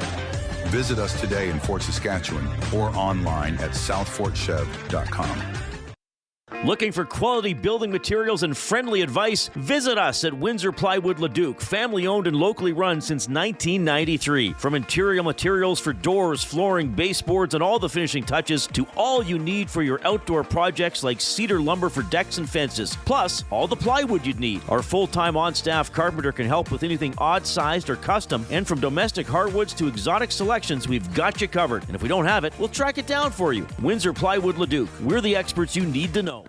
Visit us today in Fort Saskatchewan or online at southfortchev.com. Looking for quality building materials and friendly advice? Visit us at Windsor Plywood Leduc, family owned and locally run since 1993. From interior materials for doors, flooring, baseboards, and all the finishing touches to all you need for your outdoor projects like cedar lumber for decks and fences, plus all the plywood you'd need. Our full-time on-staff carpenter can help with anything odd-sized or custom, and from domestic hardwoods to exotic selections, we've got you covered. And if we don't have it, we'll track it down for you. Windsor Plywood Leduc. We're the experts you need to know.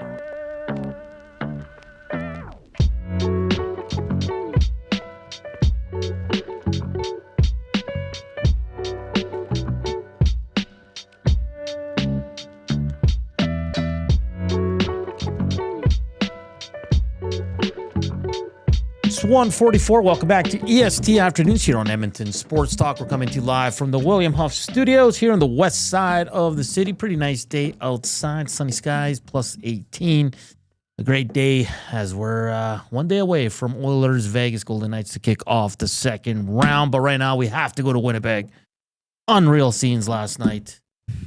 It's 1:44. Welcome back to EST Afternoons here on Edmonton Sports Talk. We're coming to you live from the William Huff Studios here on the west side of the city. Pretty nice day outside, sunny skies, plus 18. A great day as we're one day away from Oilers Vegas Golden Knights to kick off the second round. But right now we have to go to Winnipeg. Unreal scenes last night.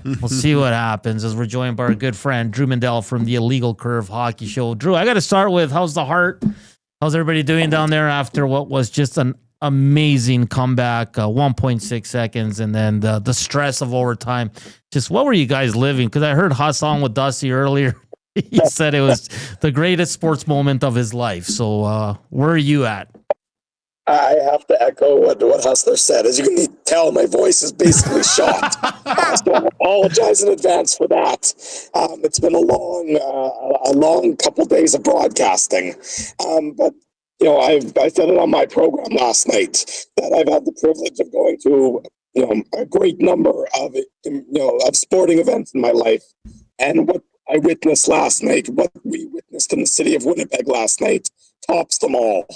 We'll see what happens as we're joined by our good friend Drew Mindell from the Illegal Curve Hockey Show. Drew, I got to start with how's the heart? How's everybody doing down there after what was just an amazing comeback, 1.6 seconds, and then the stress of overtime? Just what were you guys living? Because I heard Huss on with Dusty earlier. He said it was the greatest sports moment of his life. So where are you at? I have to echo what Hustler said. As you can tell, my voice is basically shot. So I apologize in advance for that. It's been a long couple days of broadcasting. But you know, I said it on my program last night that I've had the privilege of going to a great number of of sporting events in my life, and what I witnessed last night, what we witnessed in the city of Winnipeg last night, tops them all.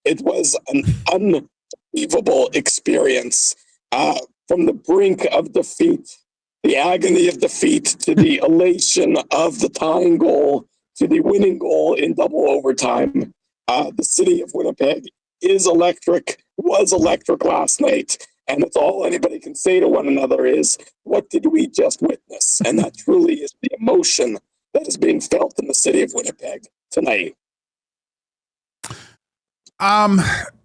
It was an unbelievable experience, from the brink of defeat, the agony of defeat, to the elation of the tying goal, to the winning goal in double overtime. The city of Winnipeg was electric last night. And it's all anybody can say to one another is, what did we just witness? And that truly is the emotion that is being felt in the city of Winnipeg tonight.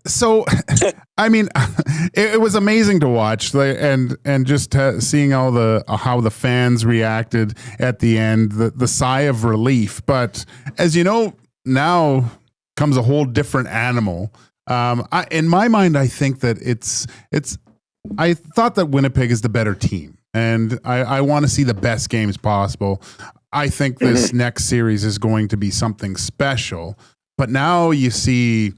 So, I mean, it was amazing to watch, and just seeing how the fans reacted at the end, the sigh of relief. But as you know, now comes a whole different animal. In my mind, I think that I thought that Winnipeg is the better team, and I want to see the best games possible. I think this next series is going to be something special. But now you see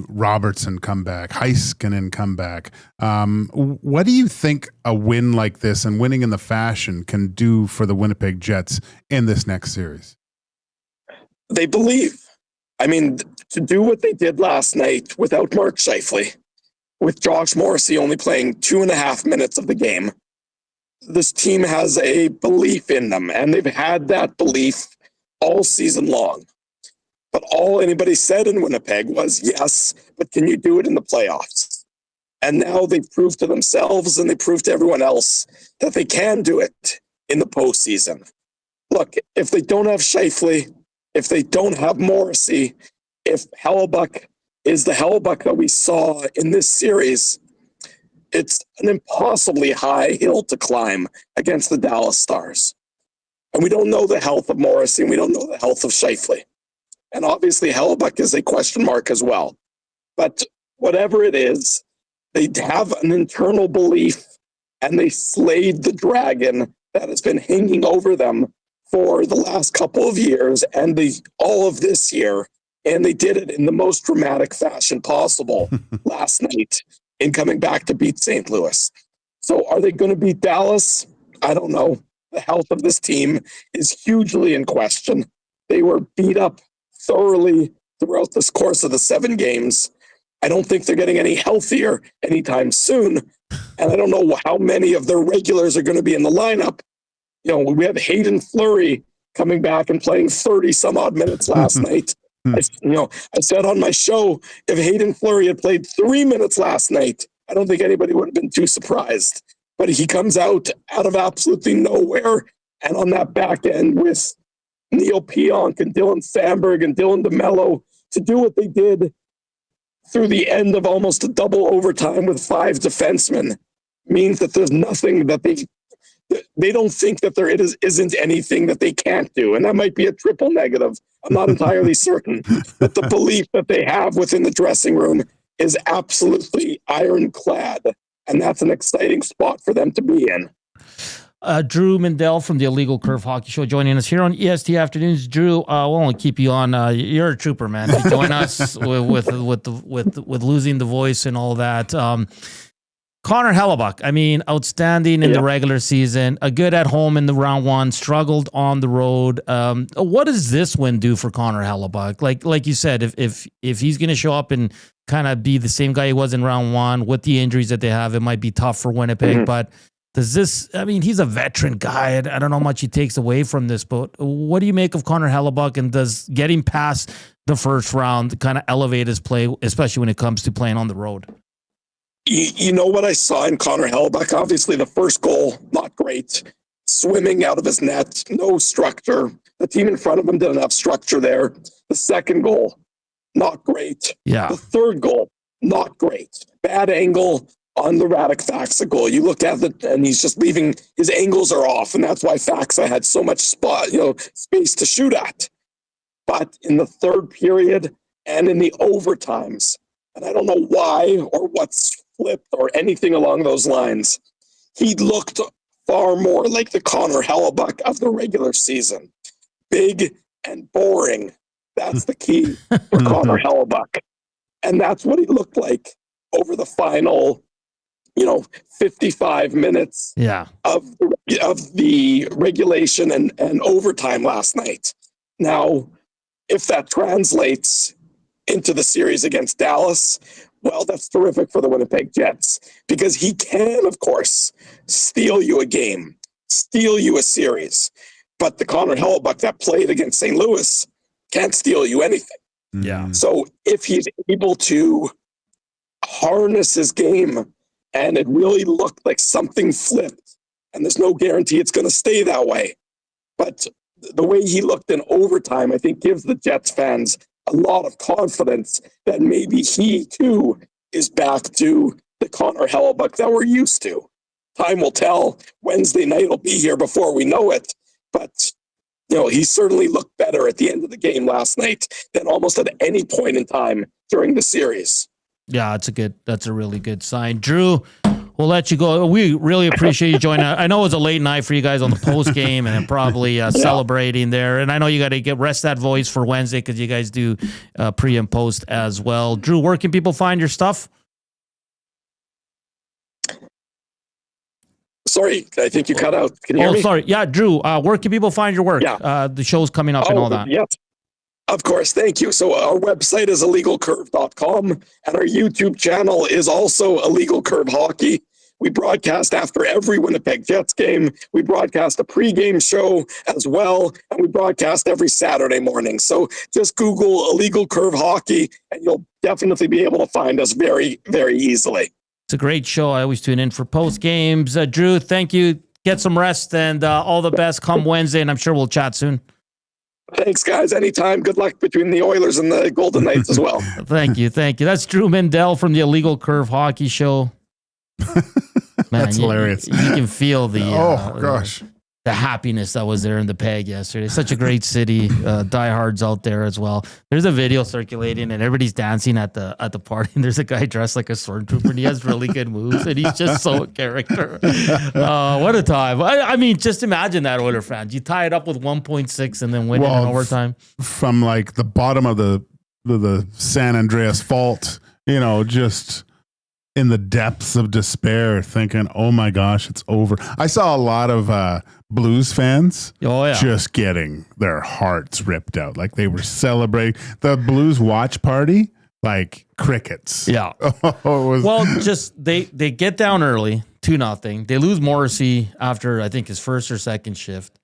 Robertson come back, Heiskanen come back. What do you think a win like this and winning in the fashion can do for the Winnipeg Jets in this next series? They believe. I mean, to do what they did last night without Mark Scheifele, with Josh Morrissey only playing 2.5 minutes of the game, this team has a belief in them, and they've had that belief all season long. But all anybody said in Winnipeg was, yes, but can you do it in the playoffs? And now they've proved to themselves and they proved to everyone else that they can do it in the postseason. Look, if they don't have Scheifele, if they don't have Morrissey, if Hellebuyck is the Hellebuyck that we saw in this series, it's an impossibly high hill to climb against the Dallas Stars. And we don't know the health of Morrissey, and we don't know the health of Scheifele. And obviously Hellebuyck is a question mark as well. But whatever it is, they have an internal belief and they slayed the dragon that has been hanging over them for the last couple of years and all of this year. And they did it in the most dramatic fashion possible last night in coming back to beat St. Louis. So are they going to beat Dallas? I don't know. The health of this team is hugely in question. They were beat up thoroughly throughout this course of the 7 games. I don't think they're getting any healthier anytime soon. And I don't know how many of their regulars are going to be in the lineup. You know, we have Hayden Fleury coming back and playing 30 some odd minutes last night. I said on my show, if Hayden Fleury had played 3 minutes last night, I don't think anybody would have been too surprised. But he comes out of absolutely nowhere. And on that back end with Neil Pionk and Dylan Sandberg and Dylan DeMello to do what they did through the end of almost a double overtime with 5 defensemen means that there's nothing that they don't think that there isn't anything that they can't do. And that might be a triple negative. I'm not entirely certain. But the belief that they have within the dressing room is absolutely ironclad. And that's an exciting spot for them to be in. Drew Mindell from the Illegal Curve Hockey Show joining us here on EST Afternoons. Drew, we'll only keep you on. You're a trooper, man. You join us with losing the voice and all that. Connor Hellebuyck, I mean, outstanding in the regular season, a good at home in the round 1, struggled on the road. What does this win do for Connor Hellebuyck? Like you said, if he's going to show up and kind of be the same guy he was in round 1 with the injuries that they have, it might be tough for Winnipeg. But does this? I mean, he's a veteran guy. I don't know how much he takes away from this, but what do you make of Connor Hellebuyck, and does getting past the first round kind of elevate his play, especially when it comes to playing on the road? You know what I saw in Connor Hellebuyck? Obviously, the first goal, not great. Swimming out of his net, no structure. The team in front of him didn't have structure there. The second goal, not great. Yeah. The third goal, not great. Bad angle on the Radek Faxa goal. You look at it, and he's just leaving. His angles are off, and that's why Faxa had so much space to shoot at. But in the third period and in the overtimes, and I don't know why or what's flipped or anything along those lines, he looked far more like the Connor Hellebuyck of the regular season. Big and boring. That's the key for Connor Hellebuyck. And that's what he looked like over the final, 55 minutes of the regulation and overtime last night. Now, if that translates into the series against Dallas, well, that's terrific for the Winnipeg Jets, because he can, of course, steal you a game, steal you a series. But the Connor Hellebuyck that played against St. Louis can't steal you anything. Yeah. So if he's able to harness his game, and it really looked like something flipped, and there's no guarantee it's going to stay that way, but the way he looked in overtime, I think, gives the Jets fans a lot of confidence that maybe he too is back to the Connor Hellebuyck that we're used to. Time will tell. Wednesday night will be here before we know it. But, he certainly looked better at the end of the game last night than almost at any point in time during the series. Yeah, that's a really good sign. Drew, we'll let you go. We really appreciate you joining us. I know it was a late night for you guys on the post game and probably celebrating there. And I know you got to rest that voice for Wednesday because you guys do pre and post as well. Drew, where can people find your stuff? Sorry, I think you cut out. Can you hear me? Sorry. Yeah, Drew, where can people find your work? Yeah. The show's coming up and all that. Yes. Of course, thank you. So our website is illegalcurve.com, and our YouTube channel is also Illegal Curve Hockey. We broadcast after every Winnipeg Jets game. We broadcast a pregame show as well, and we broadcast every Saturday morning. So just Google Illegal Curve Hockey, and you'll definitely be able to find us very, very easily. It's a great show. I always tune in for post games. Drew, thank you. Get some rest, and all the best come Wednesday, and I'm sure we'll chat soon. Thanks, guys. Anytime. Good luck between the Oilers and the Golden Knights as well. Thank you. That's Drew Mindell from the Illegal Curve Hockey Show. Man, That's hilarious. You can feel the... gosh. the happiness that was there in the Peg yesterday. Such a great city. Diehards out there as well. There's a video circulating and everybody's dancing at the party. And there's a guy dressed like a stormtrooper and he has really good moves and he's just so a character. What a time. I mean, just imagine that, Oiler fans. You tie it up with 1.6 and then win it in overtime. From like the bottom of the San Andreas fault, you know, just in the depths of despair thinking, oh my gosh, it's over. I saw a lot of Blues fans just getting their hearts ripped out. Like they were celebrating the Blues watch party like crickets. Yeah. They get down early, 2-0. They lose Morrissey after, I think, his first or second shift.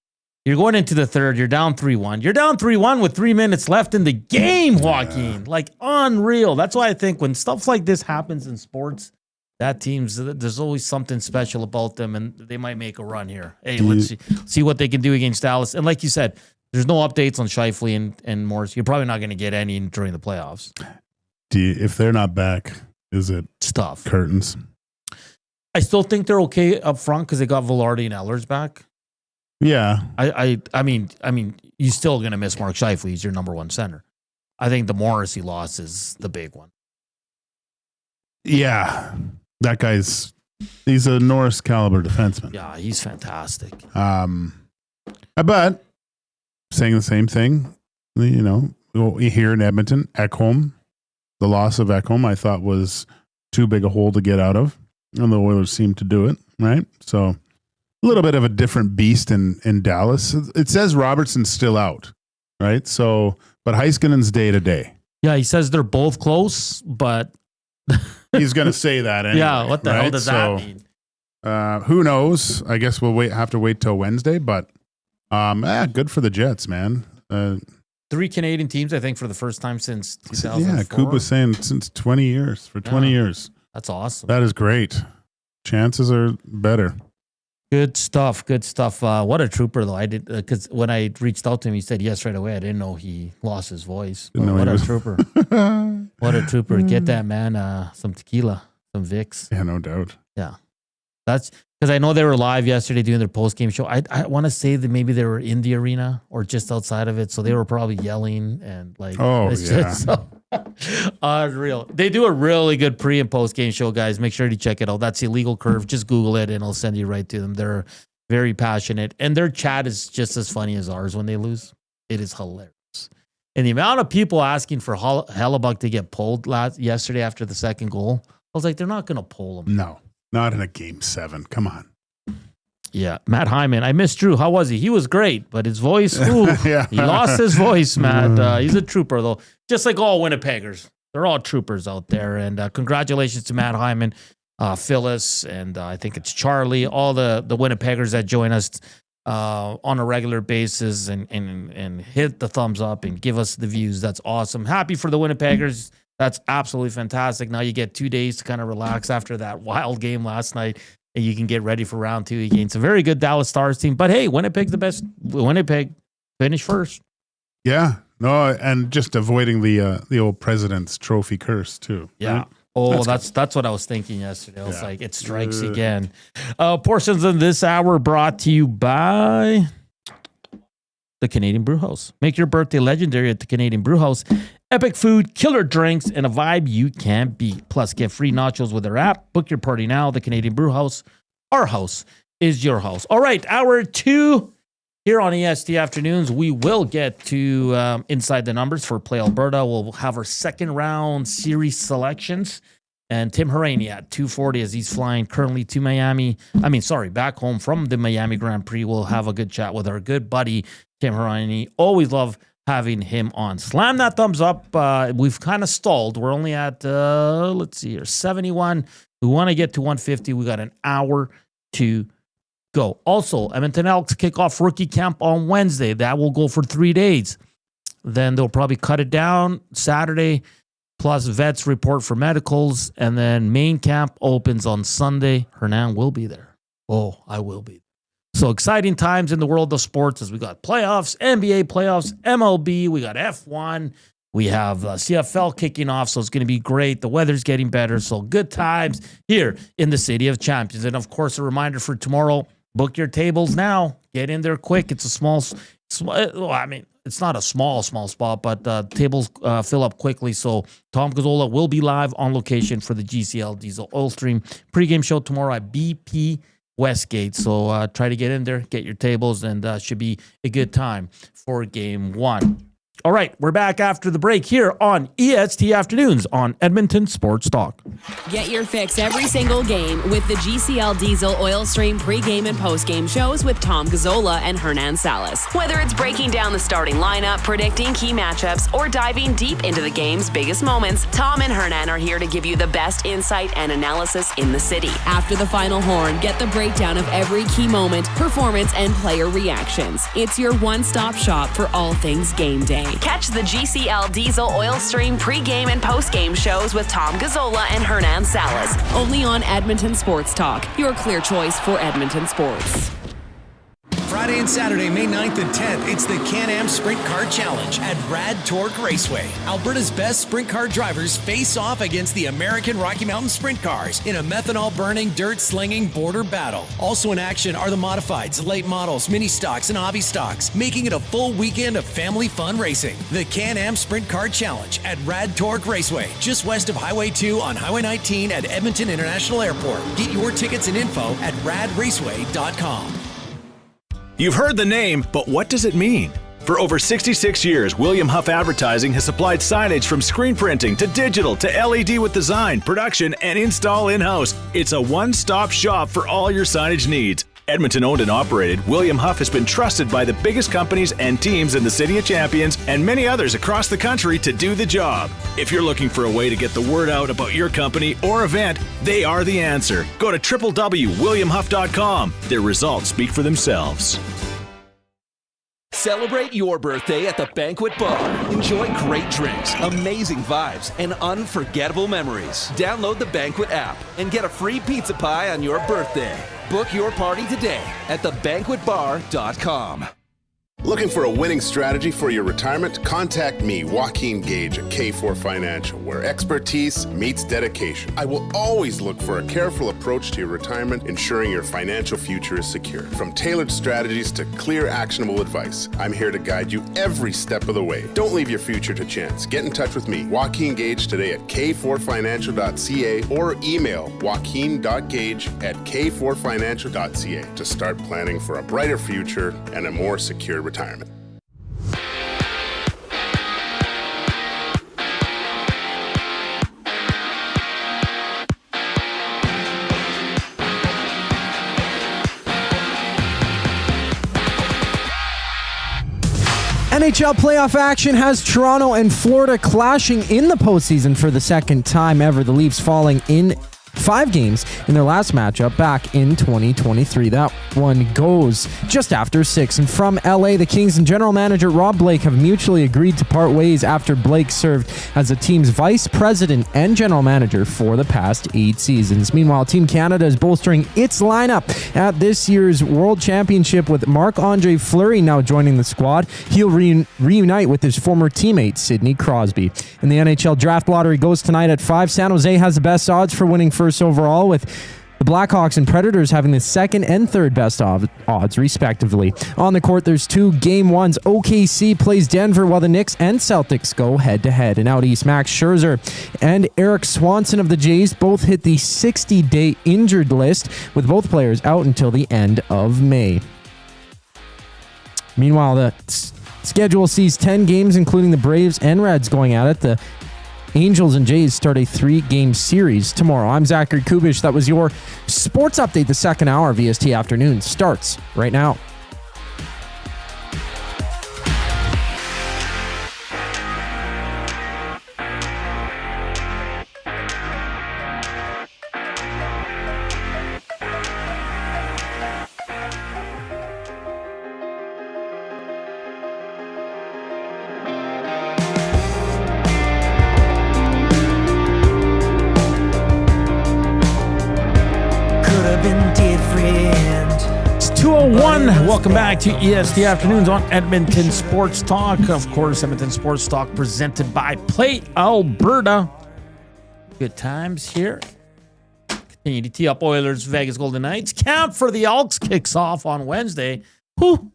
You're going into the third. You're down 3-1. You're down 3-1 with 3 minutes left in the game, Joaquin. Like, unreal. That's why I think when stuff like this happens in sports, there's always something special about them, and they might make a run here. Hey, let's see what they can do against Dallas. And like you said, there's no updates on Scheifele and Morris. You're probably not going to get any during the playoffs. If they're not back, is it tough? Curtains. I still think they're okay up front because they got Velarde and Ehlers back. Yeah. I mean, you're still going to miss Mark Scheifele. He's your number one center. I think the Morrissey loss is the big one. Yeah. That he's a Norris caliber defenseman. Yeah, he's fantastic. But saying the same thing, you know, here in Edmonton, Ekholm, the loss of Ekholm, I thought was too big a hole to get out of. And the Oilers seemed to do it, right? So a little bit of a different beast in Dallas. It says Robertson's still out, right? So, but Heiskanen's day to day. Yeah, he says they're both close, but he's going to say that anyway. Yeah, what the hell does that mean? Who knows? I guess we'll have to wait till Wednesday, but good for the Jets, man. 3 Canadian teams, I think, for the first time since 2004. Yeah, Koob was saying since 20 years. For 20 years. That's awesome. That is great. Chances are better. Good stuff. Good stuff. What a trooper, though. I did because when I reached out to him, he said yes right away. I didn't know he lost his voice. What a trooper! What a trooper! Get that man some tequila, some Vicks. Yeah, no doubt. Yeah, that's because I know they were live yesterday doing their post game show. I want to say that maybe they were in the arena or just outside of it, so they were probably yelling and like. Oh it's yeah. Just so unreal. They do a really good pre and post game show, guys. Make sure to check it out. That's Illegal Curve. Just Google it and it'll send you right to them. They're very passionate and their chat is just as funny as ours when they lose. It is hilarious. And the amount of people asking for Hellebuck to get pulled yesterday after the second goal, I was like, they're not going to pull him. No, not in a game 7. Come on. Yeah, Matt Hyman. I missed Drew. How was he? He was great, but his voice, he lost his voice, Matt. He's a trooper, though. Just like all Winnipeggers. They're all troopers out there. And congratulations to Matt Hyman, Phyllis, and I think it's Charlie, all the Winnipeggers that join us on a regular basis and hit the thumbs up and give us the views. That's awesome. Happy for the Winnipeggers. That's absolutely fantastic. Now you get 2 days to kind of relax after that wild game last night. And you can get ready for round 2 against a very good Dallas Stars team. But hey, Winnipeg's the best. Winnipeg finished first. Yeah. No, and just avoiding the old President's Trophy curse too. Yeah. Right? Oh, that's what I was thinking yesterday. I was like, it strikes again. Portions of this hour brought to you by the Canadian Brew House. Make your birthday legendary at the Canadian Brew House. Epic food, killer drinks, and a vibe you can't beat. Plus, get free nachos with their app. Book your party now. The Canadian Brew House. Our house is your house. All right, hour 2 here on EST Afternoons. We will get to Inside the Numbers for Play Alberta. We'll have our second round series selections. And Tim Hauraney at 2:40 as he's flying currently to back home from the Miami Grand Prix. We'll have a good chat with our good buddy, Tim Hauraney. Always love having him on. Slam that thumbs up. We've kind of stalled. We're only at, 71. We want to get to 150. We got an hour to go. Also, Edmonton Elks kick off rookie camp on Wednesday. That will go for 3 days. Then they'll probably cut it down Saturday, plus vets report for medicals. And then main camp opens on Sunday. Hernan will be there. Oh, I will be. So exciting times in the world of sports as we got playoffs, NBA playoffs, MLB, we got F1, we have CFL kicking off, so it's going to be great. The weather's getting better, so good times here in the City of Champions. And, of course, a reminder for tomorrow, Book your tables now. Get in there quick. It's a small it's not a small spot, but tables fill up quickly. So Tom Gazzola will be live on location for the GCL Diesel Oil Stream pregame show tomorrow at BP Westgate. So try to get in there, get your tables, and should be a good time for game one. All right, we're back after the break here on EST Afternoons on Edmonton Sports Talk. Get your fix every single game with the GCL Diesel Oil Stream pregame and postgame shows with Tom Gazzola and Hernan Salas. Whether it's breaking down the starting lineup, predicting key matchups, or diving deep into the game's biggest moments, Tom and Hernan are here to give you the best insight and analysis in the city. After the final horn, get the breakdown of every key moment, performance, and player reactions. It's your one-stop shop for all things game day. Catch the GCL Diesel Oil Stream pregame and postgame shows with Tom Gazzola and Hernan Salas. Only on Edmonton Sports Talk, your clear choice for Edmonton sports. Friday and Saturday, May 9th and 10th, it's the Can-Am Sprint Car Challenge at RAD Torque Raceway. Alberta's best sprint car drivers face off against the American Rocky Mountain Sprint Cars in a methanol-burning, dirt-slinging border battle. Also in action are the modifieds, late models, mini stocks, and hobby stocks, making it a full weekend of family fun racing. The Can-Am Sprint Car Challenge at RAD Torque Raceway, just west of Highway 2 on Highway 19 at Edmonton International Airport. Get your tickets and info at radraceway.com. You've heard the name, but what does it mean? For over 66 years, William Huff Advertising has supplied signage from screen printing to digital to LED with design, production, and install in-house. It's a one-stop shop for all your signage needs. Edmonton owned and operated, William Huff has been trusted by the biggest companies and teams in the City of Champions and many others across the country to do the job. If you're looking for a way to get the word out about your company or event, they are the answer. Go to www.williamhuff.com. Their results speak for themselves. Celebrate your birthday at the Banquet Bar. Enjoy great drinks, amazing vibes, and unforgettable memories. Download the Banquet app and get a free pizza pie on your birthday. Book your party today at thebanquetbar.com. Looking for a winning strategy for your retirement? Contact me, Joaquin Gage at K4 Financial, where expertise meets dedication. I will always look for a careful approach to your retirement, ensuring your financial future is secure. From tailored strategies to clear, actionable advice, I'm here to guide you every step of the way. Don't leave your future to chance. Get in touch with me, Joaquin Gage, today at k4financial.ca or email joaquin.gage@k4financial.ca to start planning for a brighter future and a more secure retirement. NHL playoff action has Toronto and Florida clashing in the postseason for the second time ever. The Leafs falling in 5 games in their last matchup back in 2023. That one goes just after 6. And from LA, the Kings and general manager Rob Blake have mutually agreed to part ways after Blake served as the team's vice president and general manager for the past 8 seasons. Meanwhile, Team Canada is bolstering its lineup at this year's World Championship with Marc-Andre Fleury now joining the squad. He'll reunite with his former teammate Sidney Crosby. And the NHL draft lottery goes tonight at 5. San Jose has the best odds for winning first overall, with the Blackhawks and Predators having the second and third best odds, respectively. On the court, there's 2 game ones. OKC plays Denver, while the Knicks and Celtics go head-to-head. And out east, Max Scherzer and Eric Swanson of the Jays both hit the 60-day injured list, with both players out until the end of May. Meanwhile, the schedule sees 10 games, including the Braves and Reds going at it. The Angels and Jays start a 3-game series tomorrow. I'm Zachary Kubusch. That was your sports update. The second hour of EST Afternoon starts right now. Welcome back to EST Afternoons on Edmonton Sports Talk. Of course, Edmonton Sports Talk presented by Play Alberta. Good times here. Continue to tee up Oilers, Vegas Golden Knights. camp for the Elks kicks off on Wednesday. Whew.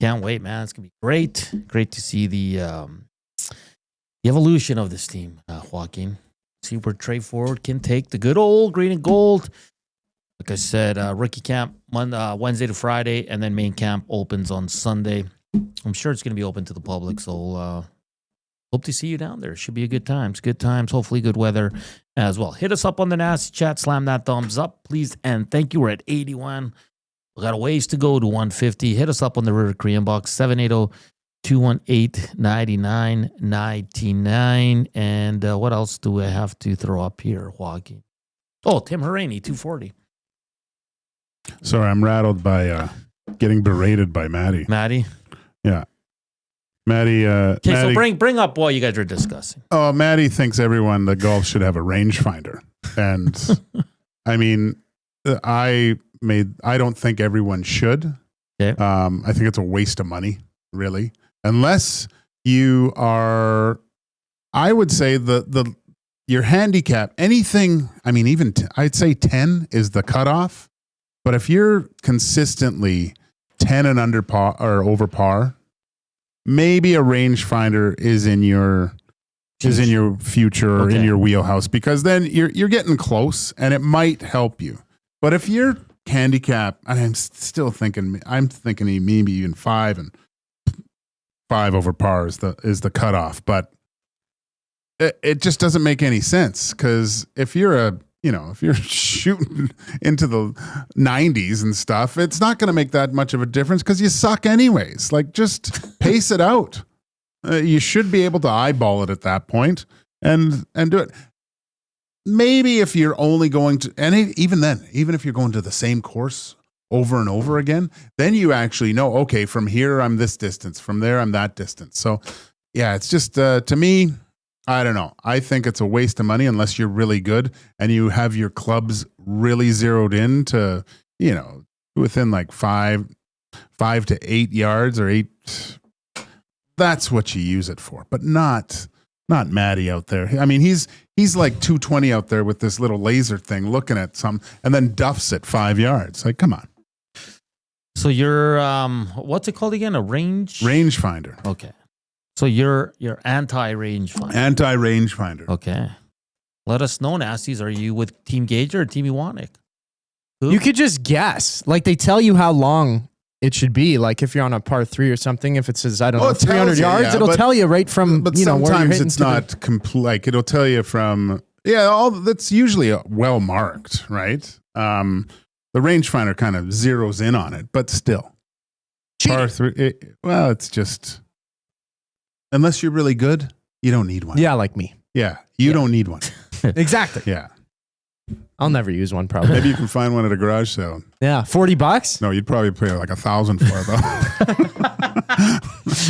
Can't wait, man. It's going to be great. Great to see the evolution of this team, Joaquin. See where Trey Ford can take the good old green and gold. Like I said, rookie camp Wednesday to Friday, and then main camp opens on Sunday. I'm sure it's going to be open to the public, so hope to see you down there. Should be a good times. Good times. Hopefully good weather as well. Hit us up on the Nasty Chat. Slam that thumbs up, please, and thank you. We're at 81. We got a ways to go to 150. Hit us up on the River Cree inbox, 780-218-9999. And what else do I have to throw up here, Joaquin? Oh, Tim Hauraney, 240. Sorry, I'm rattled by getting berated by Maddie. Maddie? Yeah. Maddie. Okay, Maddie, so bring up what you guys are discussing. Oh, Maddie thinks everyone that golf should have a rangefinder. And I mean, I don't think everyone should. Okay. I think it's a waste of money, really. Unless you are, I would say your handicap, anything, I mean, even I'd say 10 is the cutoff. But if you're consistently 10 and under par or over par, maybe a rangefinder is in your future or in your wheelhouse, because then you're getting close and it might help you. But if you're handicap, and I'm thinking maybe even 5 over par is the cutoff, but it just doesn't make any sense, because if you're shooting into the 90s and stuff, it's not going to make that much of a difference because you suck anyways. Like, just pace it out. You should be able to eyeball it at that point and do it. Maybe if you're only going to, and even then, even if you're going to the same course over and over again, then you actually know, okay, from here I'm this distance, from there I'm that distance. So yeah, it's just, to me, I don't know. I think it's a waste of money unless you're really good and you have your clubs really zeroed in to, within like 5 to 8 yards or 8. That's what you use it for, but not Maddie out there. I mean, he's like 220 out there with this little laser thing looking at some and then duffs it 5 yards. Like, come on. So you're, what's it called again? A rangefinder. Okay. So you're anti-rangefinder. Anti-rangefinder. Okay. Let us know, Nasties. Are you with Team Gage or Team Iwanek? You could just guess. Like, they tell you how long it should be. Like, if you're on a par 3 or something, if it says, I don't know, 300 yards, it'll tell you right from, but where you're sometimes hitting. it's not complete. Like, it'll tell you from, that's usually well marked, right? The rangefinder kind of zeroes in on it, but still. Cheating. Par 3, it's just, unless you're really good, you don't need one. Yeah, like me. Yeah, you don't need one. Exactly. Yeah. I'll never use one, probably. Maybe you can find one at a garage sale. Yeah, $40? No, you'd probably pay like $1,000 for it,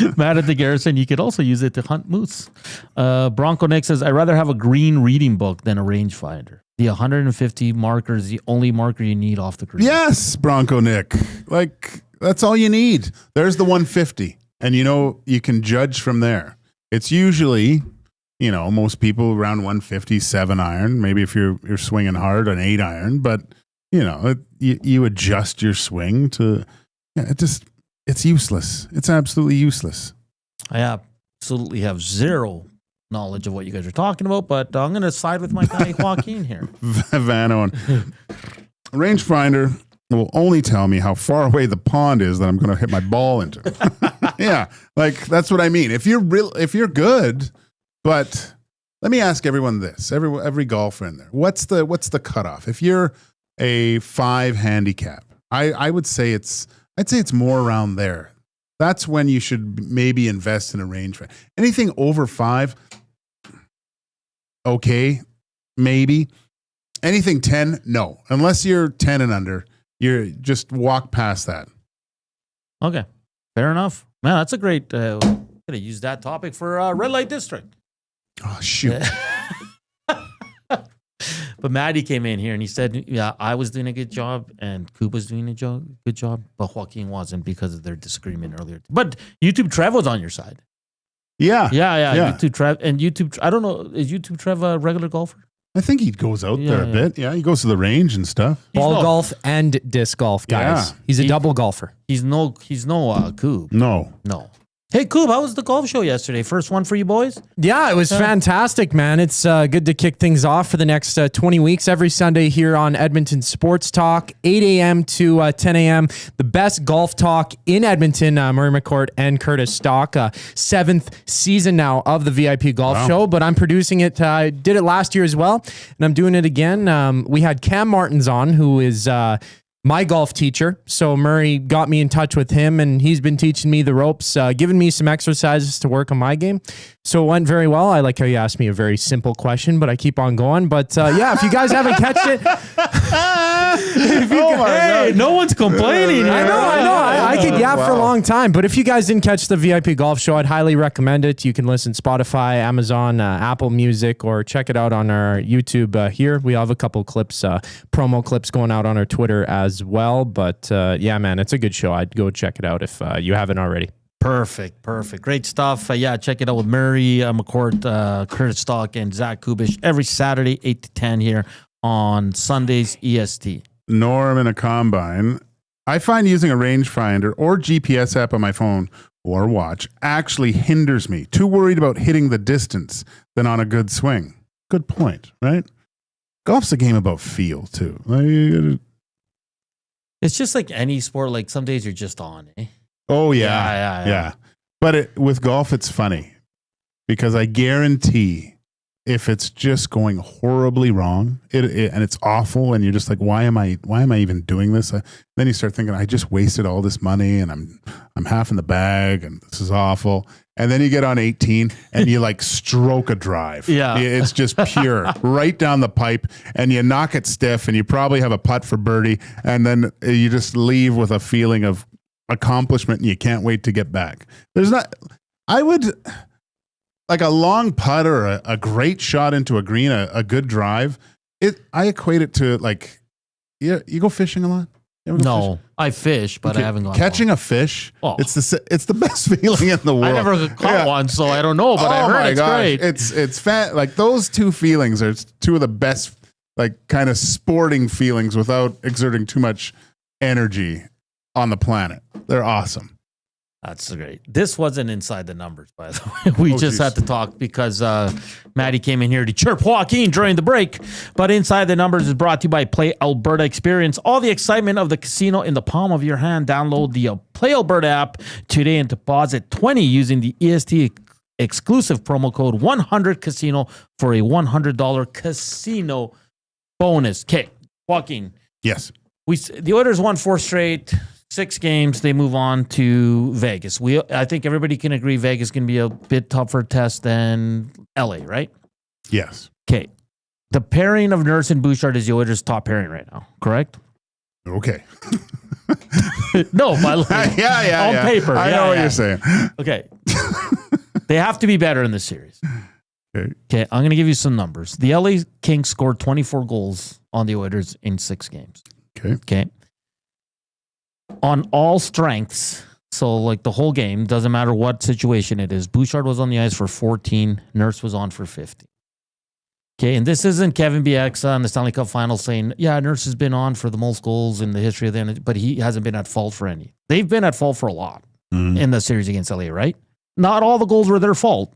though. Matt at the Garrison, you could also use it to hunt moose. Bronco Nick says, I'd rather have a green reading book than a rangefinder. The 150 marker is the only marker you need off the green. Yes, Bronco Nick. Like, that's all you need. There's the 150. And you can judge from there. It's usually, most people around 150, 7 iron. Maybe if you're swinging hard, an 8 iron. But, you adjust your swing to, it's useless. It's absolutely useless. I absolutely have zero knowledge of what you guys are talking about, but I'm going to side with my guy Joaquin here. Vano. Rangefinder will only tell me how far away the pond is that I'm going to hit my ball into. Yeah, like, that's what I mean. If you're good, but let me ask everyone this: every golfer in there, what's the cutoff? If you're a 5 handicap, I'd say it's more around there. That's when you should maybe invest in a rangefinder. Anything over 5, okay, maybe. Anything 10, no. Unless you're 10 and under, you just walk past that. Okay, fair enough. Man, that's a great. I'm gonna use that topic for Red Light District. Oh shoot! But Maddie came in here and he said, "Yeah, I was doing a good job and Koob was doing a good job, but Joaquin wasn't because of their disagreement earlier." But YouTube Trev was on your side. Yeah. YouTube Trev and YouTube. I don't know. Is YouTube Trev a regular golfer? I think he goes out there a bit. Yeah, he goes to the range and stuff. Ball golf and disc golf, guys. Yeah. He's a double golfer. He's no Koob. No. Hey, Koob, how was the golf show yesterday? First one for you boys? Yeah, it was fantastic, man. It's good to kick things off for the next 20 weeks every Sunday here on Edmonton Sports Talk, 8 a.m. to 10 a.m. The best golf talk in Edmonton, Murray McCourt and Curtis Stock. 7th season now of the VIP Golf Show, but I'm producing it. I did it last year as well, and I'm doing it again. We had Cam Martins on, who is... my golf teacher. So Murray got me in touch with him, and he's been teaching me the ropes, giving me some exercises to work on my game. So it went very well. I like how you asked me a very simple question, but I keep on going. But if you guys haven't catched it, no one's complaining. I know. I could yap for a long time. But if you guys didn't catch the VIP Golf Show, I'd highly recommend it. You can listen Spotify, Amazon, Apple Music, or check it out on our YouTube here. We have a couple clips, promo clips going out on our Twitter as well. But yeah, man, it's a good show. I'd go check it out if you haven't already. Perfect. Great stuff. Check it out with Murray McCourt, Curtis Stock, and Zach Kubusch every Saturday, 8 to 10 here on Sundays, EST. Norm in a combine. I find using a rangefinder or GPS app on my phone or watch actually hinders me. Too worried about hitting the distance than on a good swing. Good point, right? Golf's a game about feel, too. It's just like any sport. Like some days you're just on, eh? Oh, yeah. But with golf, it's funny because I guarantee if it's just going horribly wrong and it's awful and you're just like, why am I even doing this? Then you start thinking, I just wasted all this money and I'm half in the bag and this is awful. And then you get on 18 and you like stroke a drive. Yeah. It's just pure right down the pipe and you knock it stiff and you probably have a putt for birdie. And then you just leave with a feeling of accomplishment and you can't wait to get back. I would like a long putt or a great shot into a green, a good drive. I equate it to like, you go fishing a lot? No, I fish, but I haven't gone. Catching a fish, it's the best feeling in the world. I never caught one, so I don't know, but I heard it's great. It's fat. Like those two feelings are two of the best, like kind of sporting feelings without exerting too much energy on the planet. They're awesome. That's great. This wasn't inside the numbers, by the way. We just had to talk because Maddie came in here to chirp Joaquin during the break. But Inside the Numbers is brought to you by Play Alberta. Experience all the excitement of the casino in the palm of your hand. Download the Play Alberta app today and deposit $20 using the EST exclusive promo code 100casino for a $100 casino bonus. Okay, Joaquin. Yes. The Oilers won 4 straight. 6 games, they move on to Vegas. I think everybody can agree Vegas can be a bit tougher test than LA, right? Yes. Okay. The pairing of Nurse and Bouchard is the Oilers' top pairing right now, correct? Okay. No, but like, on paper. I know what you're saying. Okay. They have to be better in this series. Okay, I'm going to give you some numbers. The LA Kings scored 24 goals on the Oilers in 6 games. Okay. On all strengths, so like the whole game, doesn't matter what situation it is, Bouchard was on the ice for 14, Nurse was on for 50. Okay, and this isn't Kevin Bieksa in the Stanley Cup Finals saying, yeah, Nurse has been on for the most goals in the history of the, but he hasn't been at fault for any. They've been at fault for a lot in the series against LA, right? Not all the goals were their fault,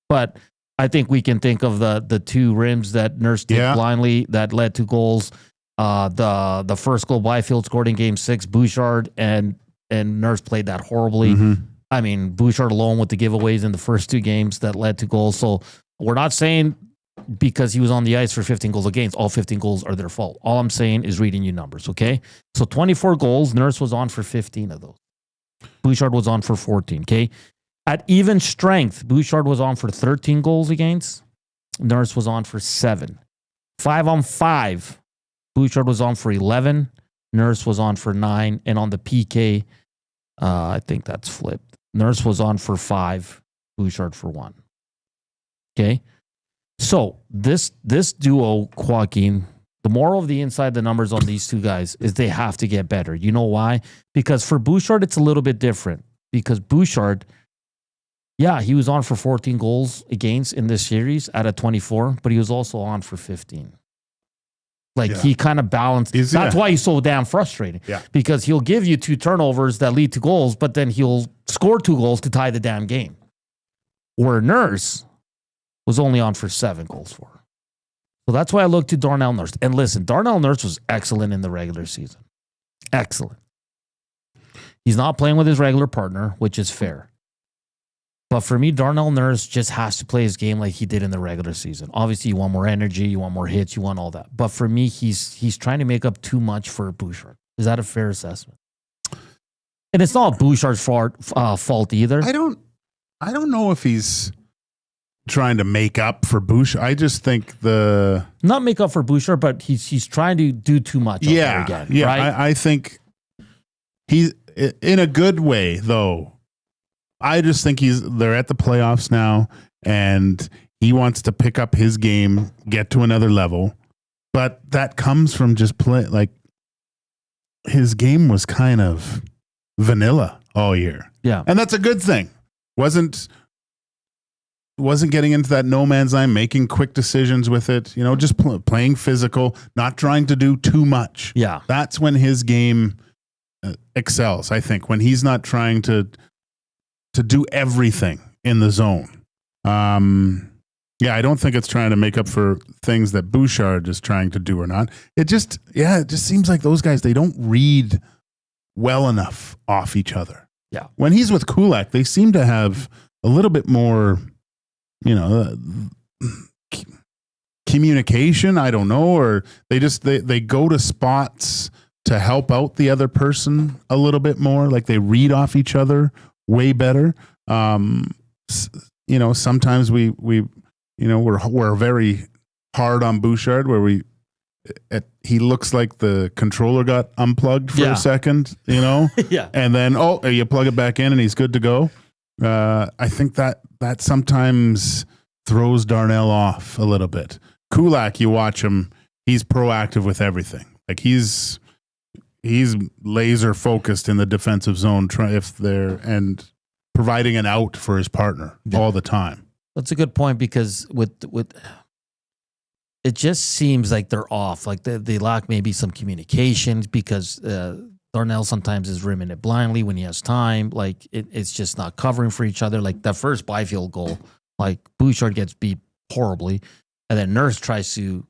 but I think we can think of the 2 rims that Nurse did blindly that led to goals. The first goal Byfield scored in Game 6, Bouchard and Nurse played that horribly. I mean, Bouchard alone with the giveaways in the first 2 games that led to goals. So we're not saying because he was on the ice for 15 goals against, all 15 goals are their fault. All I'm saying is reading you numbers, okay? So 24 goals, Nurse was on for 15 of those. Bouchard was on for 14, okay? At even strength, Bouchard was on for 13 goals against, Nurse was on for 7. 5-on-5. Bouchard was on for 11. Nurse was on for 9. And on the PK, I think that's flipped. Nurse was on for 5. Bouchard for 1. Okay? So this duo, Joaquin, the moral of the Inside the Numbers on these 2 guys is they have to get better. You know why? Because for Bouchard, it's a little bit different. Because Bouchard, Yeah, he was on for 14 goals against in this series out of 24, but he was also on for 15. He kind of balanced. That's why he's so damn frustrating. Yeah. Because he'll give you 2 turnovers that lead to goals, but then he'll score 2 goals to tie the damn game. Where Nurse was only on for 7 goals for. So that's why I look to Darnell Nurse. And listen, Darnell Nurse was excellent in the regular season. Excellent. He's not playing with his regular partner, which is fair. But for me, Darnell Nurse just has to play his game like he did in the regular season. Obviously, you want more energy, you want more hits, you want all that. But for me, he's trying to make up too much for Bouchard. Is that a fair assessment? And it's not Bouchard's fault either. I don't know if he's trying to make up for Bouchard. I just think not make up for Bouchard, but he's trying to do too much. Again, right? I think he's in a good way, though. I just think they're at the playoffs now, and he wants to pick up his game, get to another level. But that comes from just play. Like, his game was kind of vanilla all year. Yeah. And that's a good thing. Wasn't getting into that no man's land, making quick decisions with it, just playing physical, not trying to do too much. Yeah. That's when his game excels, I think, when he's not trying to do everything in the zone. I don't think it's trying to make up for things that Bouchard is trying to do or not. It just seems like those guys, they don't read well enough off each other. Yeah. When he's with Kulak, they seem to have a little bit more, communication. I don't know, or they go to spots to help out the other person a little bit more. Like, they read off each other way better. Sometimes we're very hard on Bouchard, where he looks like the controller got unplugged for a second, Yeah. and then you plug it back in and he's good to go. I think that sometimes throws Darnell off a little bit. Kulak, you watch him, he's proactive with everything. Like, he's laser focused in the defensive zone, and providing an out for his partner all the time. That's a good point, because with it just seems like they're off. Like, they lack maybe some communication, because Darnell sometimes is rimming it blindly when he has time. Like, it's just not covering for each other. Like, that first Byfield goal, like, Bouchard gets beat horribly, and then Nurse tries to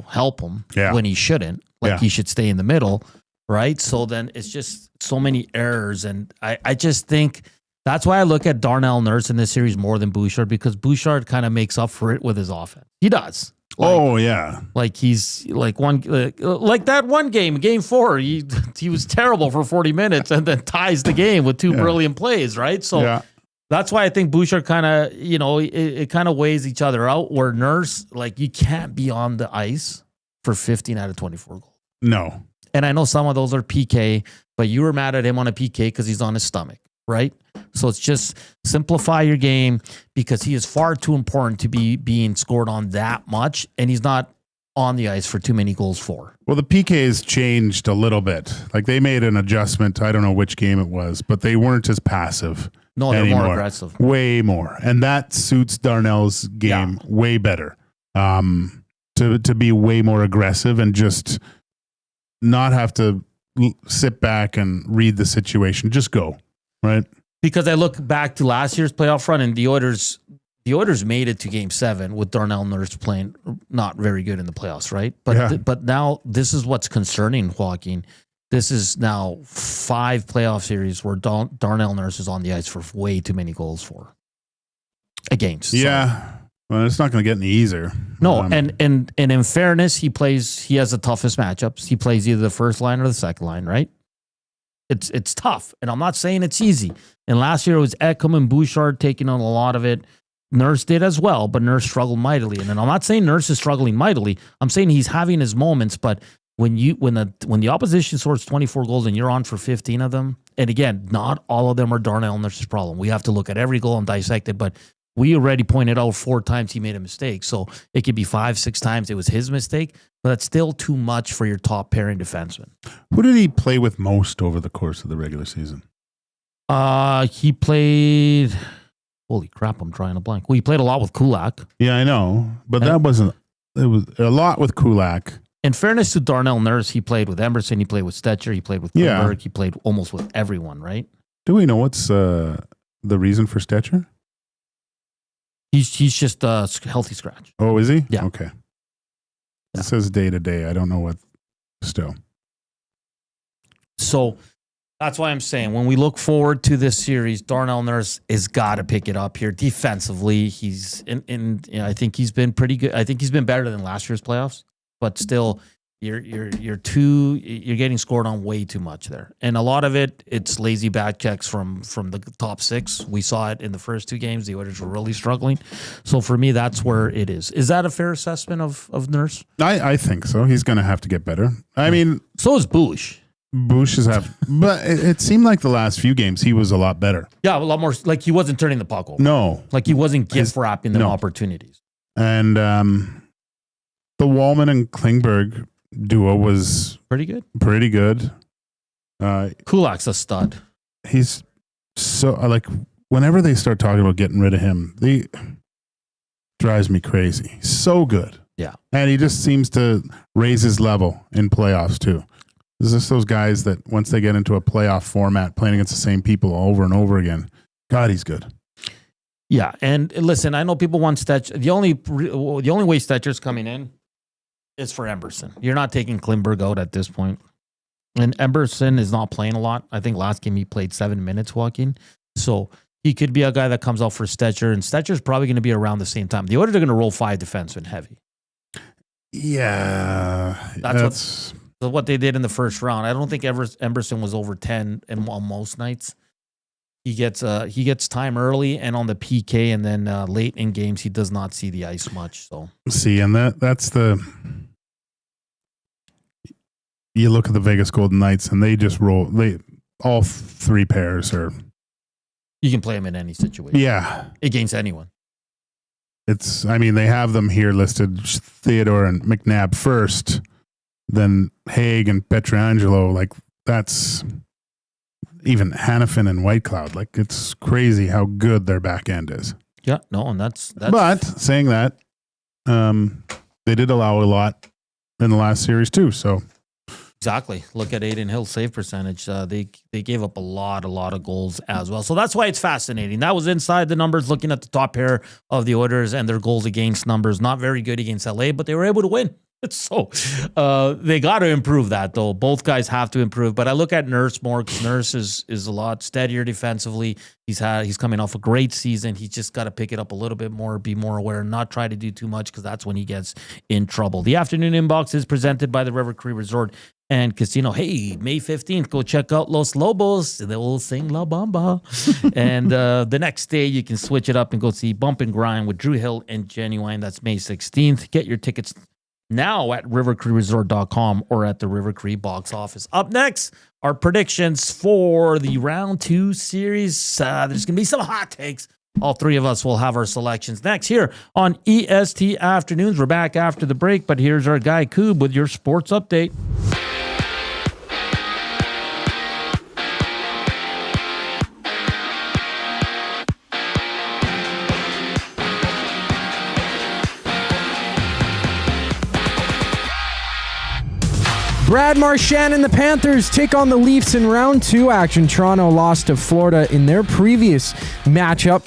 help him when he shouldn't. Like, he should stay in the middle. Right. So then it's just so many errors. And I just think that's why I look at Darnell Nurse in this series more than Bouchard, because Bouchard kind of makes up for it with his offense. He does. Like, he's like that one game 4, he was terrible for 40 minutes and then ties the game with 2 brilliant plays. Right. So that's why I think Bouchard kind of, it kind of weighs each other out, where Nurse, like, you can't be on the ice for 15 out of 24 goals. No. And I know some of those are PK, but you were mad at him on a PK because he's on his stomach, right? So it's just simplify your game, because he is far too important to be being scored on that much, and he's not on the ice for too many goals for. Well, the PKs changed a little bit. Like, they made an adjustment. I don't know which game it was, but they weren't as passive. No, they're anymore. more aggressive. Way more. And that suits Darnell's game way better. To be way more aggressive and just not have to sit back and read the situation. Just go, right? Because I look back to last year's playoff run, and the Oilers made it to Game 7 with Darnell Nurse playing not very good in the playoffs, right? But now this is what's concerning, Joaquin. This is now 5 playoff series where Darnell Nurse is on the ice for way too many goals for against. Yeah. Well, it's not going to get any easier. No, and in fairness, he has the toughest matchups. He plays either the first line or the second line, right? It's tough, and I'm not saying it's easy. And last year it was Ekholm and Bouchard taking on a lot of it. Nurse did as well, but Nurse struggled mightily. And then I'm not saying Nurse is struggling mightily. I'm saying he's having his moments, but when the opposition scores 24 goals and you're on for 15 of them, and again, not all of them are Darnell Nurse's problem. We have to look at every goal and dissect it, but we already pointed out 4 times he made a mistake. So it could be 5-6 times it was his mistake, but that's still too much for your top pairing defenseman. Who did he play with most over the course of the regular season? He played Holy crap, I'm drawing a blank. Well, he played a lot with Kulak. Yeah, I know. But that wasn't, it was a lot with Kulak. In fairness to Darnell Nurse, he played with Emerson, he played with Stetcher, he played with Klimberg, he played almost with everyone, right? Do we know what's the reason for Stetcher? He's just a healthy scratch. Oh, is he? Yeah. Okay. It says day to day. I don't know what still. So that's why I'm saying when we look forward to this series, Darnell Nurse has got to pick it up here defensively. He's I think he's been pretty good. I think he's been better than last year's playoffs, but still you're getting scored on way too much there. And a lot of it's lazy back checks from the top six. We saw it in the first two games. The Oilers were really struggling. So for me, that's where it is. Is that a fair assessment of Nurse? I think so. He's going to have to get better. I mean, so is Kubusch. Kubusch is but it seemed like the last few games he was a lot better. Yeah, a lot more. Like he wasn't turning the puck over. No, like he wasn't gift wrapping them opportunities. And the Wallman and Klingberg duo was pretty good. Pretty good. Kulak's a stud. He's so like whenever they start talking about getting rid of him, they drives me crazy. He's so good. Yeah, and he just seems to raise his level in playoffs too. This is those guys that once they get into a playoff format, playing against the same people over and over again, God, he's good. Yeah, and listen, I know people want Stetcher. The only way Stetcher's coming in is for Emberson. You're not taking Klimberg out at this point. And Emberson is not playing a lot. I think last game he played 7 minutes, Joaquin. So he could be a guy that comes out for Stetcher, and Stetcher's probably going to be around the same time. The Oilers are going to roll 5 defensemen heavy. Yeah, that's what they did in the first round. I don't think Emberson was over 10 on most nights. He gets time early and on the PK, and then late in games he does not see the ice much. So and that's you look at the Vegas Golden Knights and they just roll. All 3 pairs are. You can play them in any situation. Yeah, against anyone. They have them here listed: Theodore and McNabb first. Then Haig and Pietrangelo, like that's even Hannafin and Whitecloud. Like it's crazy how good their back end is. Yeah, no, and that's. But saying that, they did allow a lot in the last series too. So exactly, look at Aiden Hill's save percentage. They gave up a lot of goals as well. So that's why it's fascinating. That was inside the numbers. Looking at the top pair of the Oilers and their goals against numbers, not very good against LA, but they were able to win. So they got to improve that, though. Both guys have to improve. But I look at Nurse more because Nurse is a lot steadier defensively. He's coming off a great season. He's just got to pick it up a little bit more, be more aware, and not try to do too much because that's when he gets in trouble. The afternoon inbox is presented by the River Cree Resort and Casino. Hey, May 15th, go check out Los Lobos. They will sing La Bamba. And the next day, you can switch it up and go see Bump and Grind with Drew Hill and Genuine. That's May 16th. Get your tickets now at rivercreeresort.com or at the River Cree box office. Up next, our predictions for the round 2 series. There's going to be some hot takes. All 3 of us will have our selections next here on EST Afternoons. We're back after the break, but here's our guy Koob with your sports update. Brad Marchand and the Panthers take on the Leafs in round 2 action. Toronto lost to Florida in their previous matchup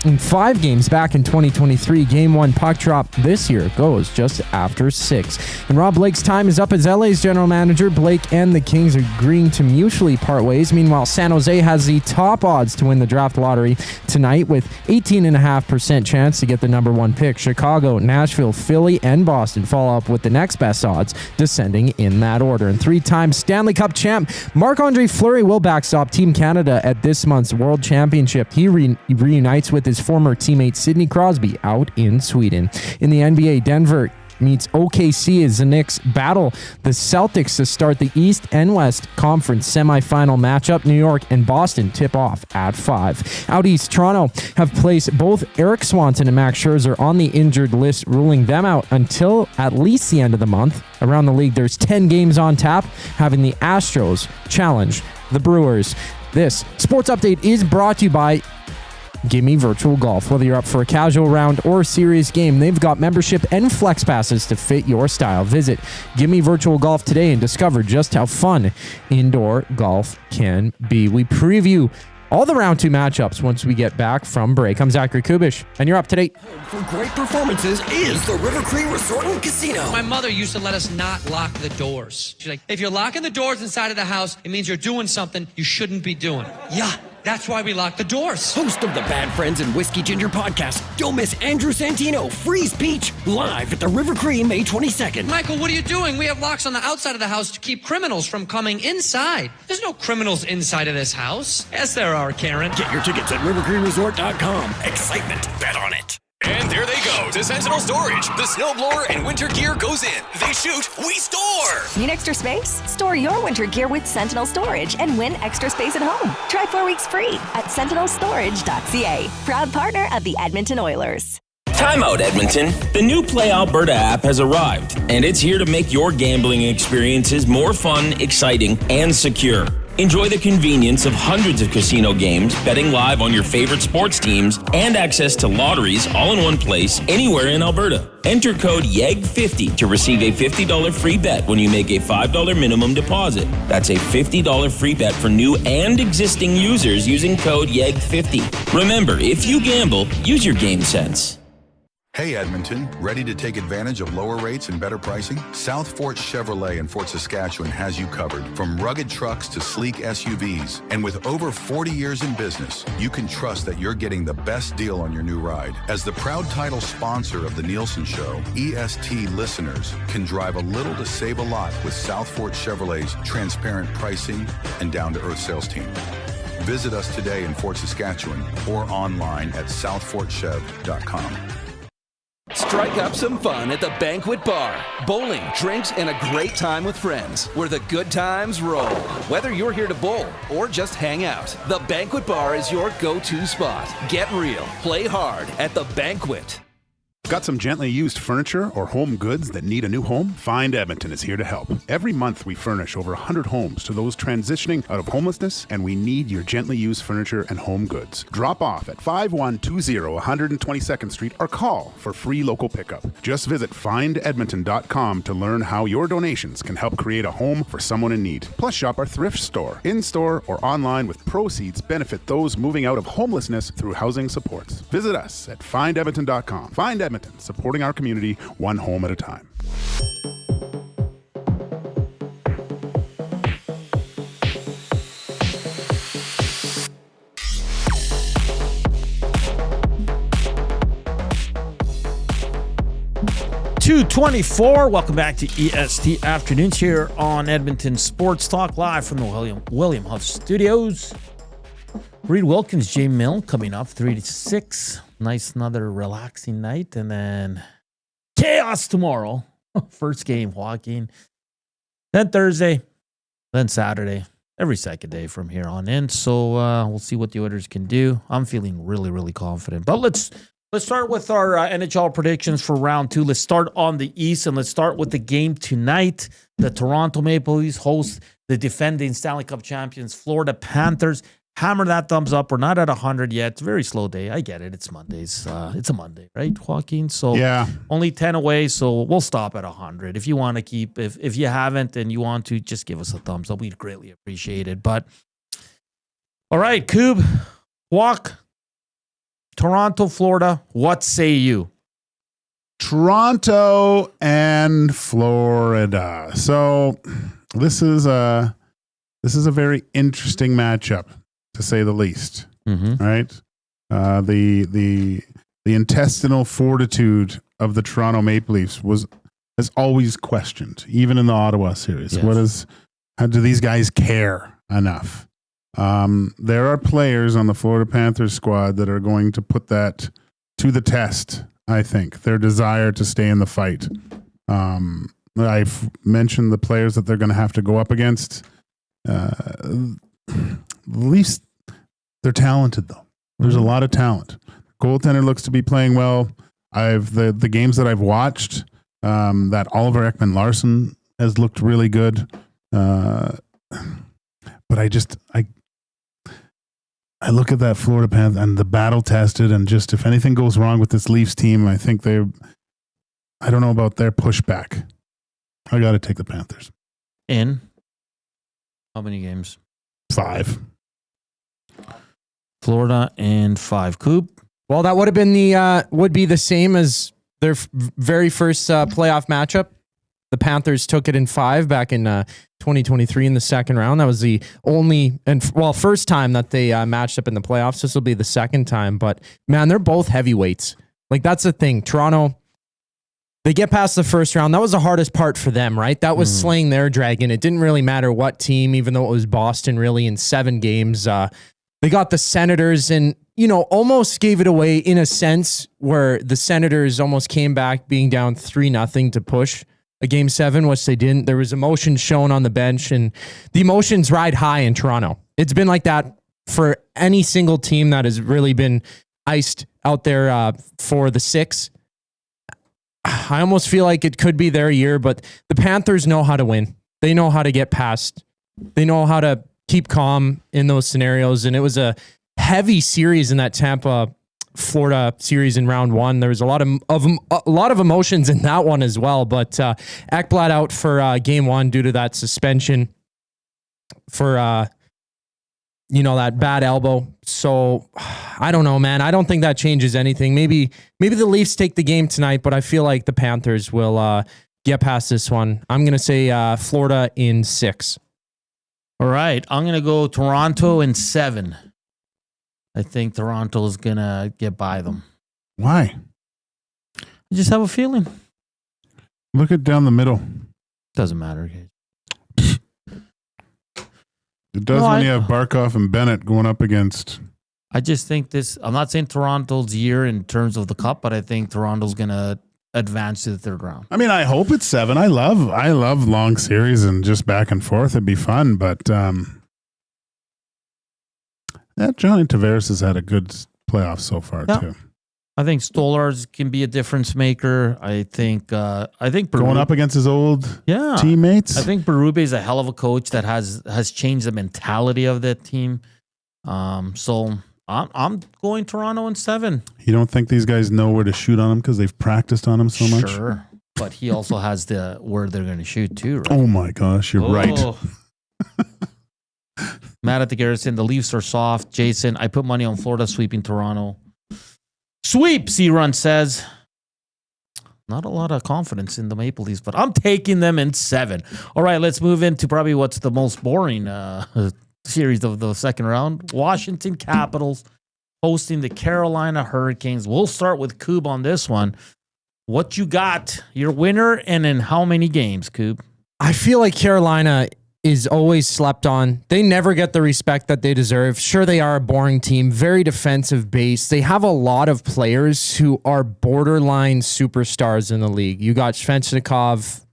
in 5 games back in 2023. Game 1 puck drop this year goes just after 6. And Rob Blake's time is up as LA's general manager. Blake and the Kings are agreeing to mutually part ways. Meanwhile, San Jose has the top odds to win the draft lottery tonight with 18.5% chance to get the number 1 pick. Chicago, Nashville, Philly, and Boston follow up with the next best odds, descending in that order. And 3-time Stanley Cup champ Marc-Andre Fleury will backstop Team Canada at this month's World Championship. He reunites with his former teammate Sidney Crosby out in Sweden. In the NBA, Denver meets OKC as the Knicks battle the Celtics to start the East and West Conference semifinal matchup. New York and Boston tip off at 5. Out East, Toronto have placed both Eric Swanson and Max Scherzer on the injured list, ruling them out until at least the end of the month. Around the league, there's 10 games on tap, having the Astros challenge the Brewers. This sports update is brought to you by Gimme Virtual Golf. Whether you're up for a casual round or a serious game, they've got membership and flex passes to fit your style. Visit Gimme Virtual Golf today and discover just how fun indoor golf can be. We preview all the round 2 matchups once we get back from break. I'm Zachary Kubusch, and you're up to date. For great performances is the River Cree Resort and Casino. My mother used to let us not lock the doors. She's like, if you're locking the doors inside of the house, it means you're doing something you shouldn't be doing. Yeah, that's why we lock the doors. Host of the Bad Friends and Whiskey Ginger podcast, don't miss Andrew Santino, Freeze Peach, live at the River Cree May 22nd. Michael, what are you doing? We have locks on the outside of the house to keep criminals from coming inside. There's no criminals inside of this house. Yes, there are, Karen. Get your tickets at rivercreeresort.com. Excitement, bet on it. And there they go to Sentinel Storage. The snowblower and winter gear goes in. They shoot, we store. Need extra space? Store your winter gear with Sentinel Storage and win extra space at home. Try 4 weeks free at sentinelstorage.ca. Proud partner of the Edmonton Oilers. Time out, Edmonton. The new Play Alberta app has arrived, and it's here to make your gambling experiences more fun, exciting, and secure. Enjoy the convenience of hundreds of casino games, betting live on your favorite sports teams, and access to lotteries all in one place, anywhere in Alberta. Enter code YEG50 to receive a $50 free bet when you make a $5 minimum deposit. That's a $50 free bet for new and existing users using code YEG50. Remember, if you gamble, use your game sense. Hey Edmonton, ready to take advantage of lower rates and better pricing? South Fort Chevrolet in Fort Saskatchewan has you covered. From rugged trucks to sleek SUVs. And with over 40 years in business, you can trust that you're getting the best deal on your new ride. As the proud title sponsor of the Nielsen Show, EST listeners can drive a little to save a lot with South Fort Chevrolet's transparent pricing and down-to-earth sales team. Visit us today in Fort Saskatchewan or online at southfortchev.com. Strike up some fun at the Banquet Bar. Bowling, drinks, and a great time with friends where the good times roll. Whether you're here to bowl or just hang out, the Banquet Bar is your go-to spot. Get real, play hard at the Banquet. Got some gently used furniture or home goods that need a new home? Find Edmonton is here to help. Every month we furnish over 100 homes to those transitioning out of homelessness, and we need your gently used furniture and home goods. Drop off at 5120 122nd Street or call for free local pickup. Just visit findedmonton.com to learn how your donations can help create a home for someone in need. Plus shop our thrift store, in-store or online, with proceeds benefit those moving out of homelessness through housing supports. Visit us at findedmonton.com. Find Edmonton, supporting our community one home at a time. .224. Welcome back to EST Afternoons here on Edmonton Sports Talk, live from the William Huff Studios. Reed Wilkins, Jay Mill coming up 3 to 6. Nice, another relaxing night, and then chaos tomorrow. First game, Joaquin. Then Thursday, then Saturday. Every second day from here on in. So we'll see what the Oilers can do. I'm feeling really, really confident. But let's start with our NHL predictions for round 2. Let's start on the East, and let's start with the game tonight. The Toronto Maple Leafs host the defending Stanley Cup champions, Florida Panthers. Hammer that thumbs up. We're not at 100 yet. It's a very slow day. I get it. It's Mondays. It's a Monday, right, Joaquin? So yeah, only 10 away, so we'll stop at 100. If you want to keep, if you haven't and you want to, just give us a thumbs up. We'd greatly appreciate it. But, all right, Koob, walk, Toronto, Florida, what say you? Toronto and Florida. So this is a very interesting matchup, to say the least. Mm-hmm. Right? The intestinal fortitude of the Toronto Maple Leafs has always questioned, even in the Ottawa series. Yes. How do these guys care enough? There are players on the Florida Panthers squad that are going to put that to the test, I think. Their desire to stay in the fight. I've mentioned the players that they're going to have to go up against. The Leafs, they're talented though. There's a lot of talent. Goaltender looks to be playing well. The games that I've watched, that Oliver Ekman-Larsson has looked really good. But I look at that Florida Panthers and the battle tested, and just if anything goes wrong with this Leafs team, I think I don't know about their pushback. I got to take the Panthers. In how many games? 5. Florida in 5. Koob? Well, that would have been would be the same as their very first playoff matchup. The Panthers took it in 5 back in 2023 in the second round. That was the only first time that they matched up in the playoffs. This will be the second time, but man, they're both heavyweights. Like, that's the thing. Toronto, they get past the first round. That was the hardest part for them, right? That was slaying their dragon. It didn't really matter what team, even though it was Boston really in 7 games. They got the Senators and, almost gave it away in a sense where the Senators almost came back being down 3-0 to push a Game 7, which they didn't. There was emotion shown on the bench, and the emotions ride high in Toronto. It's been like that for any single team that has really been iced out there for the 6. I almost feel like it could be their year, but the Panthers know how to win. They know how to get past. They know how to keep calm in those scenarios, and it was a heavy series in that Tampa-Florida series in round 1. There was a lot of emotions in that one as well, but Ekblad out for game 1 due to that suspension for that bad elbow. So I don't know, man. I don't think that changes anything. Maybe the Leafs take the game tonight, but I feel like the Panthers will get past this one. I'm going to say Florida in 6. All right. I'm going to go Toronto in 7. I think Toronto is going to get by them. Why? I just have a feeling. Look at down the middle. Doesn't matter. It does when you have Barkov and Bennett going up against. I just think I'm not saying Toronto's year in terms of the cup, but I think Toronto's going to advance to the 3rd round. I mean, I hope it's 7. I love long series and just back and forth. It'd be fun, but Johnny Tavares has had a good playoff so far too. I think Stolarz can be a difference maker. I think going up against his old teammates. I think Berube is a hell of a coach that has changed the mentality of that team. So I'm going Toronto in 7. You don't think these guys know where to shoot on him because they've practiced on him so much? Sure, but he also has where they're going to shoot too, right? Oh my gosh, you're right. Matt at the Garrison, the Leafs are soft. Jason, I put money on Florida sweeping Toronto. Sweep, C-Run says. Not a lot of confidence in the Maple Leafs, but I'm taking them in 7. All right, let's move into probably what's the most boring series of the second round. Washington Capitals hosting the Carolina Hurricanes. We'll start with Koob on this one. What you got? Your winner, and in how many games, Koob? I feel like Carolina is always slept on. They never get the respect that they deserve. Sure, they are a boring team, very defensive base. They have a lot of players who are borderline superstars in the league. You got Svechnikov,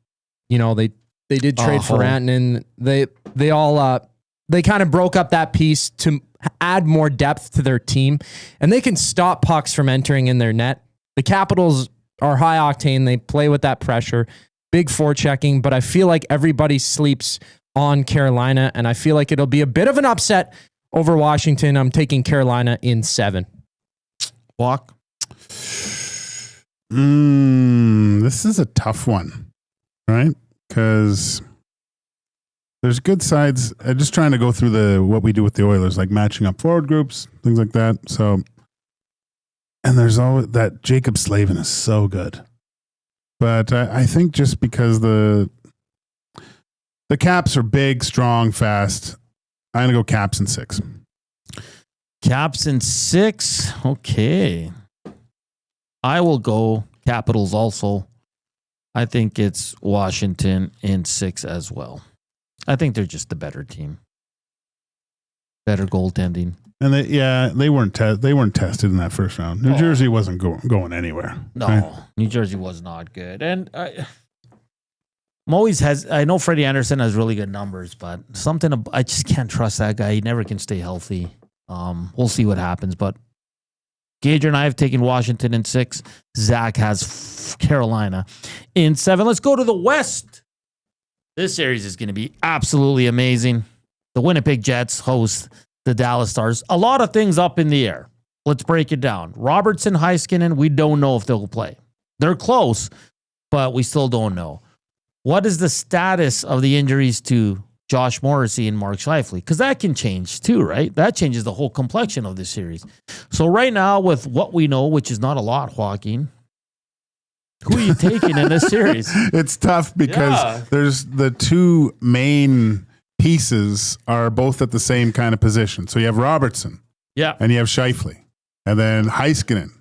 they did trade for Hernan. They all they kind of broke up that piece to add more depth to their team, and they can stop pucks from entering in their net. The Capitals are high octane. They play with that pressure, big forechecking, but I feel like everybody sleeps on Carolina, and I feel like it'll be a bit of an upset over Washington. I'm taking Carolina in 7. Walk. This is a tough one, right? Because there's good sides. I'm just trying to go through what we do with the Oilers, like matching up forward groups, things like that. So, and there's always that Jacob Slavin is so good. But I think just because the Caps are big, strong, fast, I'm going to go Caps in 6. Caps in 6. Okay. I will go Capitals also. I think it's Washington in 6 as well. I think they're just the better team. Better goaltending. And they weren't tested in that first round. New Jersey wasn't going anywhere. No, right? New Jersey was not good. And I know Freddie Anderson has really good numbers, but I just can't trust that guy. He never can stay healthy. We'll see what happens. But Gage and I have taken Washington in 6. Zach has Carolina in 7. Let's go to the West. This series is going to be absolutely amazing. The Winnipeg Jets host the Dallas Stars. A lot of things up in the air. Let's break it down. Robertson, Heiskanen, we don't know if they'll play. They're close, but we still don't know. What is the status of the injuries to Josh Morrissey and Mark Scheifele? Because that can change too, right? That changes the whole complexion of this series. So right now, with what we know, which is not a lot, Joaquin, who are you taking in this series? It's tough because there's the two main pieces are both at the same kind of position. So you have Robertson, and you have Scheifele, and then Heiskanen,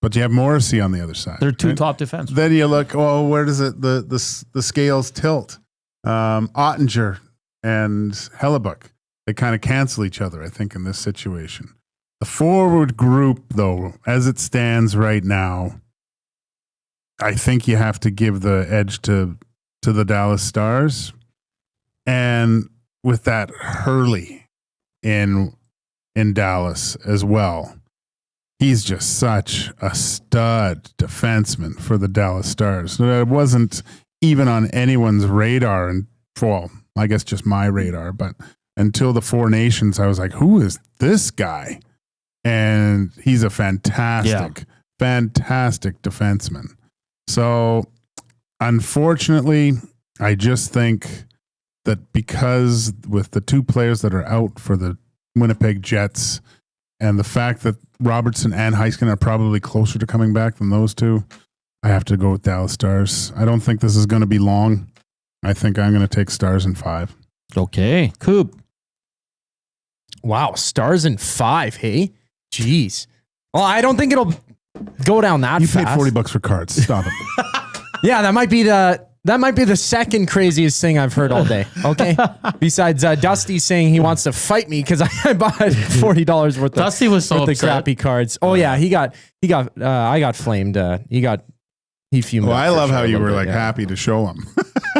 but you have Morrissey on the other side. They're two top defensemen. Then you look, where does it the scales tilt? Ottinger and Hellebuck, they kind of cancel each other, I think, in this situation. The forward group, though, as it stands right now, I think you have to give the edge to the Dallas Stars. And with that Hurley in Dallas as well, he's just such a stud defenseman for the Dallas Stars. It wasn't even on anyone's radar, and well, I guess just my radar, but until the Four Nations, I was like, who is this guy? And he's a fantastic defenseman. So, unfortunately, I just think that because with the two players that are out for the Winnipeg Jets and the fact that Robertson and Heiskanen are probably closer to coming back than those two, I have to go with Dallas Stars. I don't think this is going to be long. I think I'm going to take Stars in 5. Okay. Koob. Wow, Stars in 5, hey? Jeez. Well, I don't think it'll go down that fast. You paid $40 for cards. Stop it. Yeah, that might be the second craziest thing I've heard all day. Okay, besides Dusty saying he wants to fight me because I bought $40 worth. Dusty was so worth upset. The crappy cards. Oh yeah, I got flamed. He fumed. Well, up I love sure how you were like yeah. happy to show him.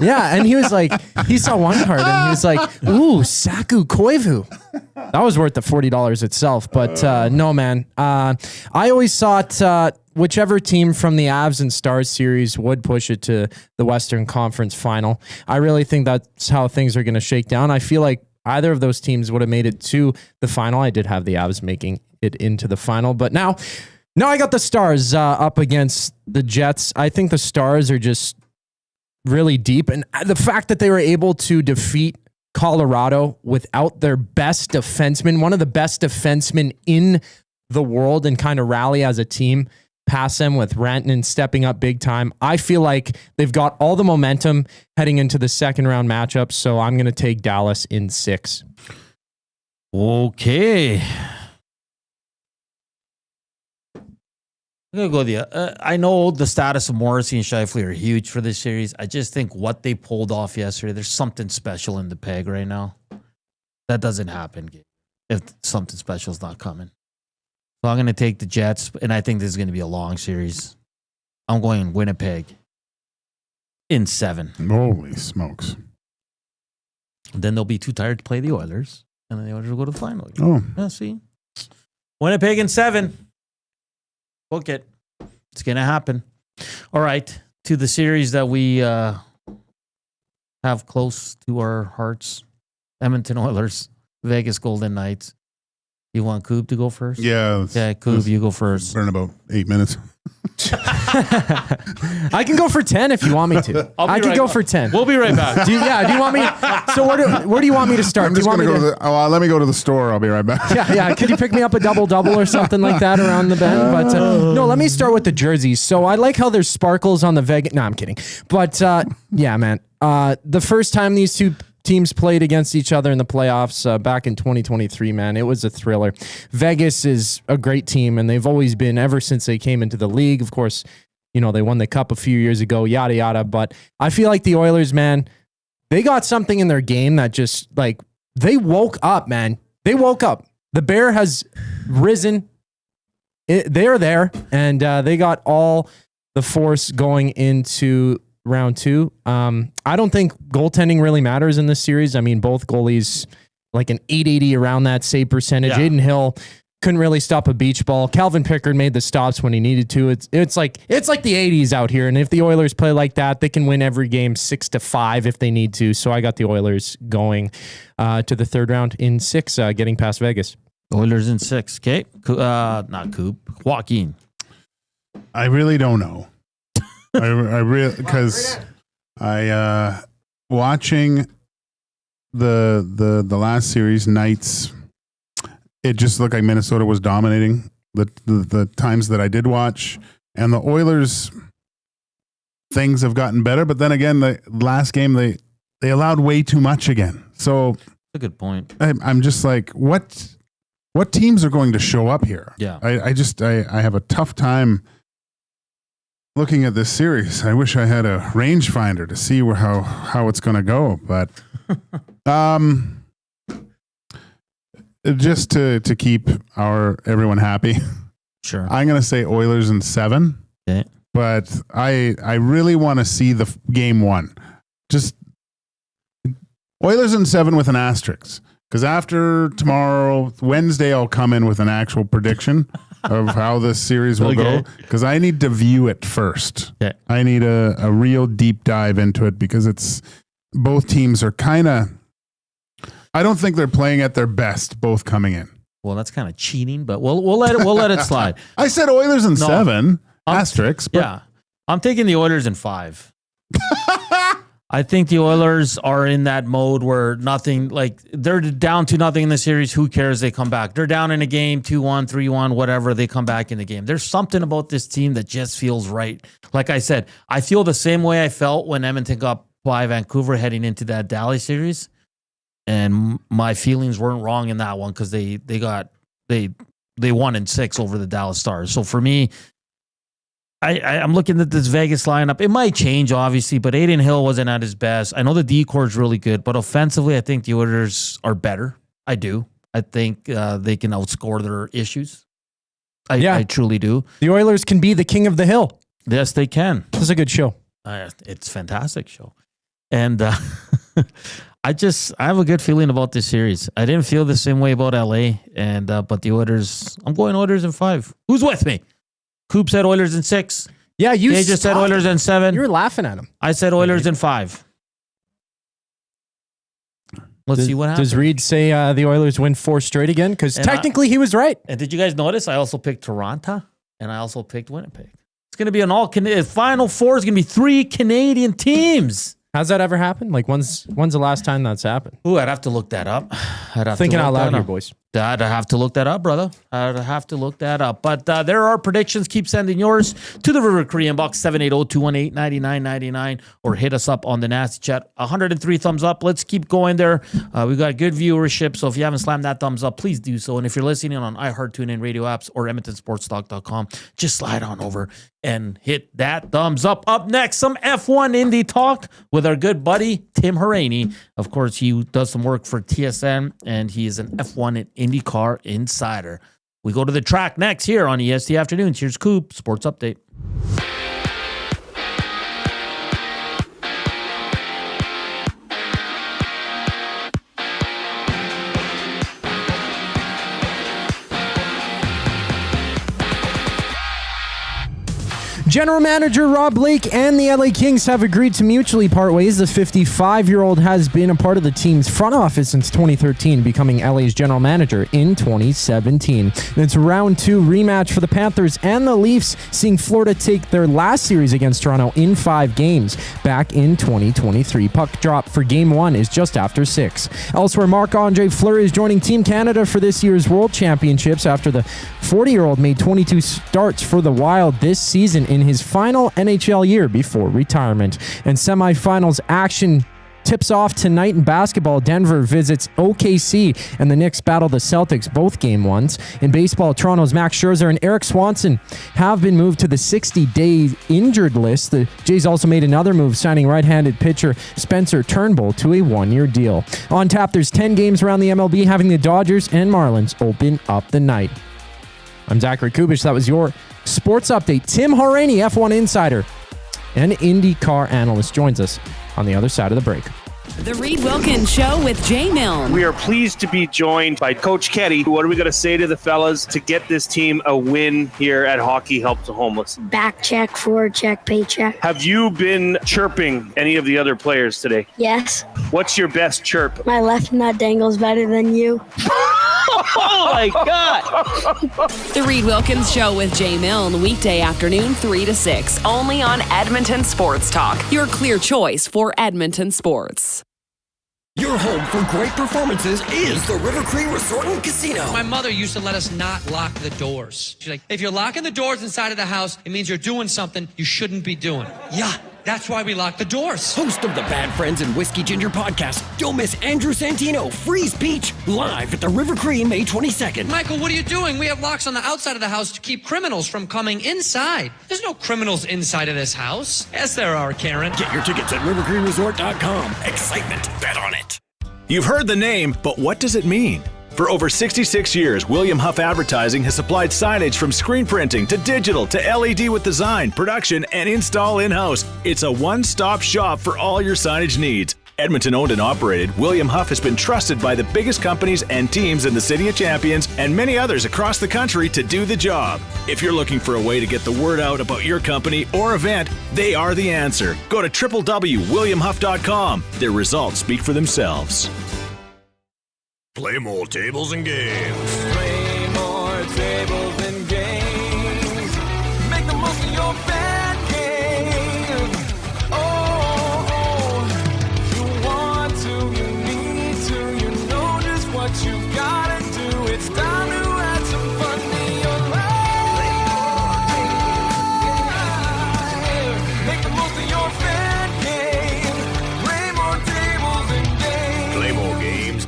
Yeah, and he was like, he saw one card and he was like, "Ooh, Saku Koivu." That was worth the $40 itself. But no, man. I always thought whichever team from the Avs and Stars series would push it to the Western Conference Final. I really think that's how things are going to shake down. I feel like either of those teams would have made it to the final. I did have the Avs making it into the final, but now I got the Stars up against the Jets. I think the Stars are just really deep, and the fact that they were able to defeat Colorado without their best defenseman, one of the best defensemen in the world, and kind of rally as a team, pass them with Rantanen stepping up big time. I feel like they've got all the momentum heading into the second round matchup, so I'm going to take Dallas in 6. Okay. I'm going to go with you. I know the status of Morrissey and Scheifele are huge for this series. I just think what they pulled off yesterday, there's something special in the peg right now. That doesn't happen if something special is not coming. So I'm going to take the Jets, and I think this is going to be a long series. I'm going Winnipeg in 7. Holy smokes. Then they'll be too tired to play the Oilers, and then the Oilers will go to the final. Oh. Yeah, see? Winnipeg in 7. Book it. It's going to happen. All right. To the series that we have close to our hearts. Edmonton Oilers, Vegas Golden Knights. You want Koob to go first? Yeah. Okay, Koob, you go first. Burn about 8 minutes. I can go for 10 if you want me to. I can go for 10. We'll be right back. Do you want me? So where do you want me to start? I'm just going to go to let me go to the store. I'll be right back. Yeah. Could you pick me up a double-double or something like that around the bend? But no, let me start with the jerseys. So I like how there's sparkles on the Vegas. No, I'm kidding. But yeah, man. The first time these two teams played against each other in the playoffs back in 2023, man, it was a thriller. Vegas is a great team, and they've always been ever since they came into the league. Of course, you know, they won the cup a few years ago, yada, yada. But I feel like the Oilers, man, they got something in their game that just, like, they woke up, man. They woke up. The bear has risen. They are there, and they got all the force going into round 2. I don't think goaltending really matters in this series. I mean, both goalies like an .880 around that save percentage. Yeah. Aiden Hill couldn't really stop a beach ball. Calvin Pickard made the stops when he needed to. It's like the 80s out here, and if the Oilers play like that, they can win every game 6-5 if they need to. So I got the Oilers going to the third round in 6, getting past Vegas. Oilers in 6. Okay, not Koob. Joaquin. I really don't know. I really, because I watching the last series, Knights, it just looked like Minnesota was dominating the times that I did watch, and the Oilers, things have gotten better, but then again, the last game they allowed way too much again. So that's a good point. I'm just like, what teams are going to show up here? Yeah, I have a tough time looking at this series. I wish I had a rangefinder to see how it's going to go, but just to keep everyone happy, sure, I'm going to say Oilers in 7. Okay. But I really want to see the game 1. Just Oilers in 7 with an asterisk, because after tomorrow, Wednesday, I'll come in with an actual prediction of how this series will go, because I need to view it first. Okay. I need a real deep dive into it, because both teams are kind of, I don't think they're playing at their best, both coming in. Well, that's kind of cheating, but we'll let it slide. I said Oilers in 7, asterisks. But yeah, I'm taking the Oilers in 5. I think the Oilers are in that mode where nothing, like they're down to nothing in the series. Who cares? They come back. They're down in a game, 2-1, 3-1, whatever. They come back in the game. There's something about this team that just feels right. Like I said, I feel the same way I felt when Edmonton got by Vancouver heading into that Dallas series. And my feelings weren't wrong in that one, because they won in 6 over the Dallas Stars. So for me, I'm looking at this Vegas lineup. It might change, obviously, but Adin Hill wasn't at his best. I know the D-core is really good, but offensively, I think the Oilers are better. I do. I think they can outscore their issues. I truly do. The Oilers can be the king of the hill. Yes, they can. This is a good show. It's a fantastic show. And I have a good feeling about this series. I didn't feel the same way about LA, but the Oilers, I'm going Oilers in 5. Who's with me? Koob said Oilers in 6. Yeah, you just said Oilers in 7. You were laughing at him. I said Oilers in 5. Let's see what happens. Does Reed say the Oilers win 4 straight again? Because technically he was right. And did you guys notice? I also picked Toronto, and I also picked Winnipeg. It's going to be an all-Canadian. Final 4 is going to be 3 Canadian teams. How's that ever happened? Like, when's the last time that's happened? Ooh, I'd have to look that up. Thinking out loud here, boys. I'd have to look that up, brother. I'd have to look that up. But there are predictions. Keep sending yours to the River Cree inbox, 780-218-9999, or hit us up on the Nasty Chat. 103 thumbs up. Let's keep going there. We've got good viewership, so if you haven't slammed that thumbs up, please do so. And if you're listening on iHeart, TuneIn, radio apps, or EdmontonSportsTalk.com, just slide on over and hit that thumbs up. Up next, some F1 Indy talk with our good buddy, Tim Hauraney. Of course, he does some work for TSN, and he is an F1 and IndyCar insider. We go to the track next here on EST Afternoons. Here's Koob, Sports Update. General Manager Rob Blake and the LA Kings have agreed to mutually part ways. The 55-year-old has been a part of the team's front office since 2013, becoming LA's general manager in 2017. It's round 2 rematch for the Panthers and the Leafs, seeing Florida take their last series against Toronto in 5 games back in 2023. Puck drop for Game 1 is just after 6. Elsewhere, Marc-Andre Fleury is joining Team Canada for this year's World Championships after the 40-year-old made 22 starts for the Wild this season in his final NHL year before retirement. And semifinals action tips off tonight in basketball. Denver visits OKC and the Knicks battle the Celtics, both game 1s. In baseball, Toronto's Max Scherzer and Eric Swanson have been moved to the 60-day injured list. The Jays also made another move, signing right-handed pitcher Spencer Turnbull to a 1-year deal. On tap, there's 10 games around the MLB, having the Dodgers and Marlins open up the night. I'm Zachary Kubusch. That was your sports update. Tim Hauraney, F1 insider and IndyCar analyst, joins us on the other side of the break. The Reed Wilkins Show with Jay Milne. We are pleased to be joined by Coach Ketty. What are we going to say to the fellas to get this team a win here at Hockey Help the Homeless? Back check, forward check, paycheck. Have you been chirping any of the other players today? Yes. What's your best chirp? My left nut dangles better than you. Oh my God! The Reed Wilkins Show with Jay Milne, weekday afternoon 3 to 6, only on Edmonton Sports Talk. Your clear choice for Edmonton sports. Your home for great performances is the River Cree Resort and Casino. My mother used to let us not lock the doors. She's like, if you're locking the doors inside of the house, it means you're doing something you shouldn't be doing. Yeah, that's why we lock the doors. Host of the Bad Friends and Whiskey Ginger podcast, don't miss Andrew Santino, Freeze Peach, live at the River Cree May 22nd. Michael, what are you doing? We have locks on the outside of the house to keep criminals from coming inside. There's no criminals inside of this house. Yes, there are, Karen. Get your tickets at rivercreeresort.com. Excitement, bet on it. You've heard the name, but what does it mean? For over 66 years, William Huff Advertising has supplied signage from screen printing to digital to LED with design, production, and install in-house. It's a one-stop shop for all your signage needs. Edmonton owned and operated, William Huff has been trusted by the biggest companies and teams in the City of Champions and many others across the country to do the job. If you're looking for a way to get the word out about your company or event, they are the answer. Go to www.williamhuff.com. Their results speak for themselves. Play more tables and games. Play more tables and games. Make the most of your bad game. Oh, you want to, you need to, you know just what you gotta do. It's time to add some fun to your life. Make the most of your bad game. Play more tables and games. Play more games.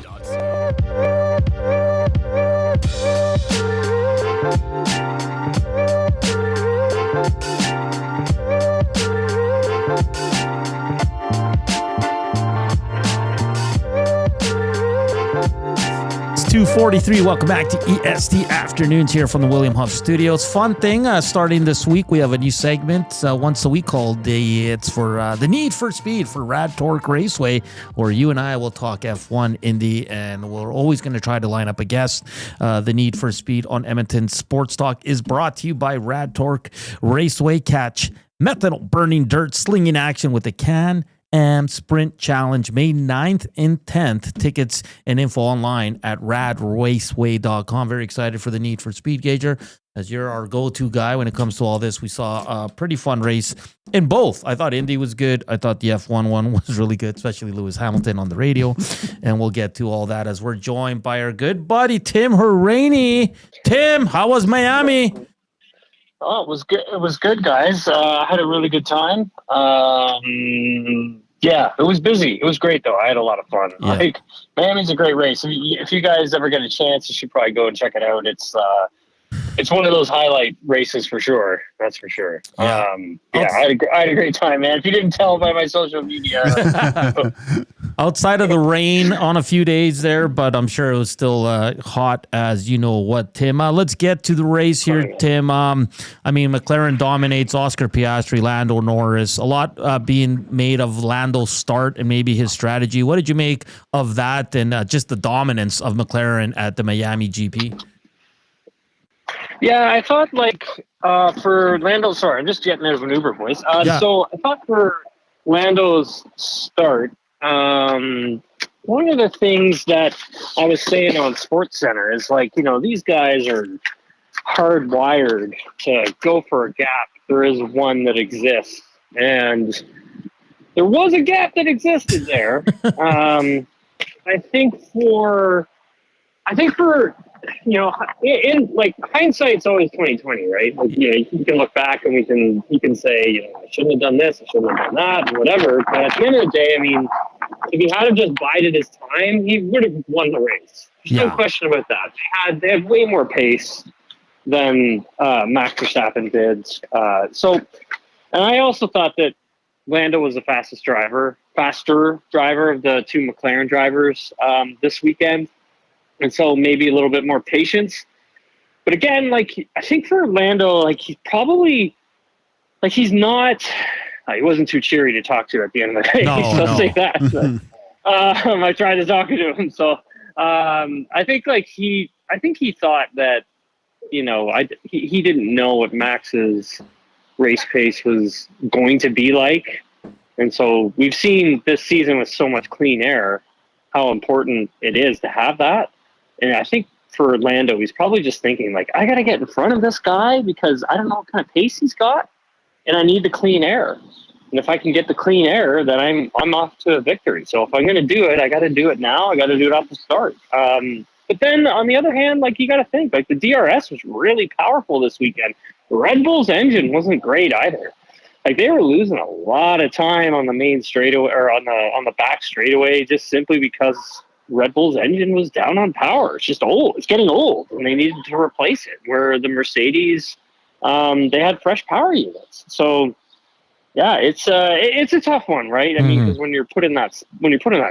It's 2:43. Welcome back to EST Afternoons here from the William Huff Studios. Fun thing, starting this week, we have a new segment once a week called the Need for Speed for RAD Torque Raceway, where you and I will talk F1, Indy, and we're always going to try to line up a guest. The Need for Speed on Edmonton Sports Talk is brought to you by RAD Torque Raceway. Catch methanol burning dirt slinging action with the Can-Am Sprint Challenge, May 9th and 10th. Tickets and info online at radraceway.com. Very excited for the Need for Speed, Gager, as you're our go-to guy when it comes to all this. We saw a pretty fun race in both. I thought Indy was good. I thought the F1 one was really good, especially Lewis Hamilton on the radio. And we'll get to all that as we're joined by our good buddy, Tim Hauraney. Tim, how was Miami? Oh, it was good. It was good, guys. I had a really good time. Yeah, it was busy. It was great, though. I had a lot of fun. Yeah. Like, Miami's a great race. If you guys ever get a chance, you should probably go and check it out. It's one of those highlight races for sure. That's for sure. Yeah. I had a great time, man. If you didn't tell by my social media. Outside of the rain on a few days there, but I'm sure it was still hot as you know what, Tim. Let's get to the race here, Tim. I mean, McLaren dominates, Oscar Piastri, Lando Norris. A lot being made of Lando's start and maybe his strategy. What did you make of that and just the dominance of McLaren at the Miami GP? Yeah, I thought for Lando, sorry, I'm just getting out of an Uber, boys. So I thought for Lando's start, one of the things that I was saying on SportsCenter is these guys are hardwired to go for a gap if there is one that exists. And there was a gap that existed there. I think for in hindsight's always 20/20, right? You can look back and you can say, I shouldn't have done this, I shouldn't have done that, whatever. But at the end of the day, I mean, if he had just bided his time, he would have won the race. There's no question about that. They had way more pace than Max Verstappen did. And I also thought that Lando was the faster driver of the two McLaren drivers this weekend. And so maybe a little bit more patience. But again, I think for Lando, he's probably, he's not, he wasn't too cheery to talk to at the end of the day. No. Say that. I tried to talk to him. So I think he thought that, he didn't know what Max's race pace was going to be like. And so we've seen this season with so much clean air, how important it is to have that. And I think for Lando, he's probably just thinking like, I got to get in front of this guy because I don't know what kind of pace he's got, and I need the clean air. And if I can get the clean air, then I'm off to a victory. So if I'm going to do it, I got to do it now. I got to do it off the start. But then on the other hand, like, you got to think, like, the DRS was really powerful this weekend. Red Bull's engine wasn't great either. Like, they were losing a lot of time on the main straightaway, or on the back straightaway, just simply because Red Bull's engine was down on power. It's just old. It's getting old, and they needed to replace it. Where the Mercedes, they had fresh power units. So yeah, it's a tough one, right? I mean, because when you're put in that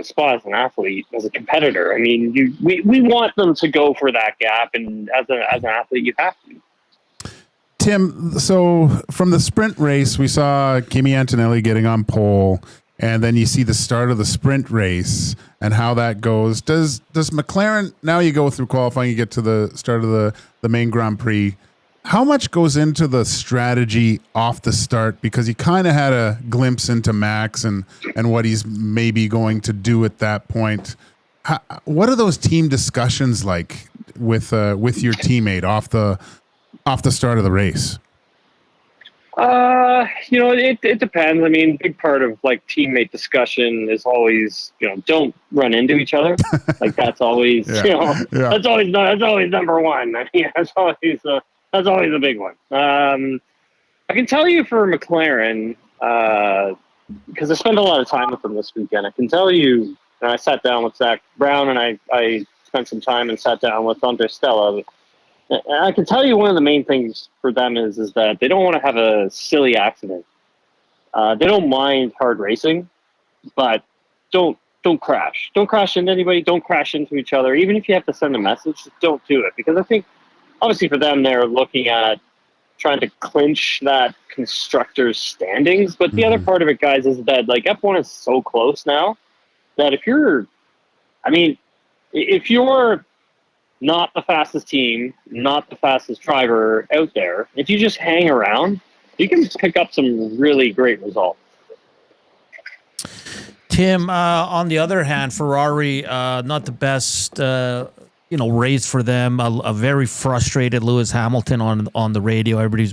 spot as an athlete, as a competitor, I mean, we want them to go for that gap, and as an athlete, you have to. Tim, so from the sprint race, we saw Kimi Antonelli getting on pole, and then you see the start of the sprint race and how that goes. Does McLaren, now you go through qualifying, you get to the start of the main Grand Prix, how much goes into the strategy off the start? Because you kind of had a glimpse into Max and what he's maybe going to do at that point. What are those team discussions like with your teammate off the start of the race? It depends. I mean, big part of like teammate discussion is always, don't run into each other. Like that's always, that's always number one. I mean, that's always a big one. I can tell you for McLaren, because I spent a lot of time with them this weekend. I can tell you, and I sat down with Zach Brown, and I spent some time and sat down with Andre Stella. And I can tell you one of the main things for them is that they don't want to have a silly accident. They don't mind hard racing, but don't crash. Don't crash into anybody. Don't crash into each other. Even if you have to send a message, just don't do it. Because I think, obviously for them, they're looking at trying to clinch that constructor's standings. But the other part of it, guys, is that like F1 is so close now that if you're not the fastest team, not the fastest driver out there, if you just hang around, you can pick up some really great results. Tim, on the other hand, Ferrari, not the best, race for them. A very frustrated Lewis Hamilton on the radio. Everybody's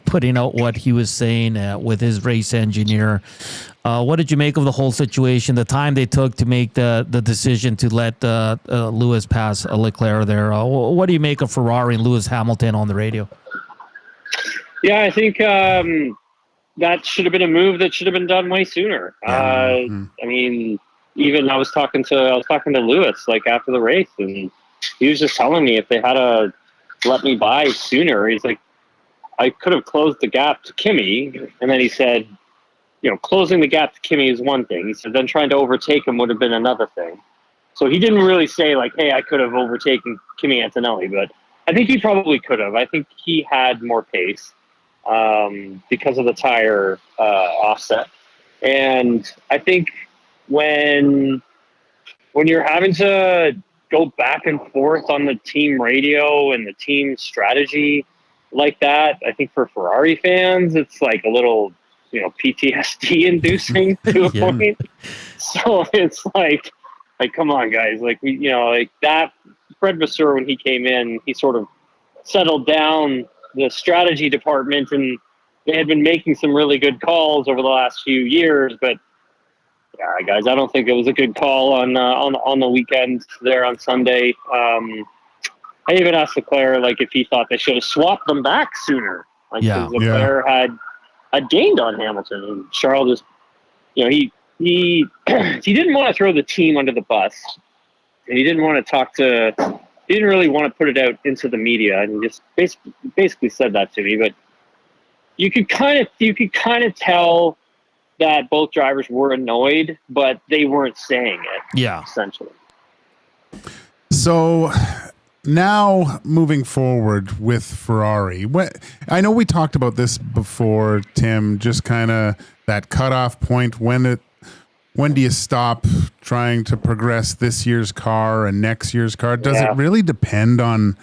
putting out what he was saying with his race engineer. What did you make of the whole situation? The time they took to make the decision to let Lewis pass Leclerc there. What do you make of Ferrari and Lewis Hamilton on the radio? Yeah, I think that should have been a move that should have been done way sooner. I mean, even I was talking to Lewis like after the race, and he was just telling me if they had let me by sooner, he's like, I could have closed the gap to Kimi, and then he said, closing the gap to Kimi is one thing. He said then trying to overtake him would have been another thing. So he didn't really say like, hey, I could have overtaken Kimi Antonelli, but I think he probably could have. I think he had more pace because of the tire offset. And I think when you're having to go back and forth on the team radio and the team strategy like that, I think for Ferrari fans, it's like a little, PTSD inducing to a point. So it's like, come on, guys. Like, like that, Fred Vasseur, when he came in, he sort of settled down the strategy department, and they had been making some really good calls over the last few years, but yeah, guys, I don't think it was a good call on the weekend there on Sunday. I even asked Leclerc like if he thought they should have swapped them back sooner. Like Leclerc had gained on Hamilton, and Charles just, he didn't want to throw the team under the bus, and he didn't really want to put it out into the media, and he just basically said that to me. But you could kind of tell that both drivers were annoyed, but they weren't saying it. Yeah, essentially. So now moving forward with Ferrari, I know we talked about this before, Tim, just kind of that cutoff point when when do you stop trying to progress this year's car and next year's car? Does it really depend on,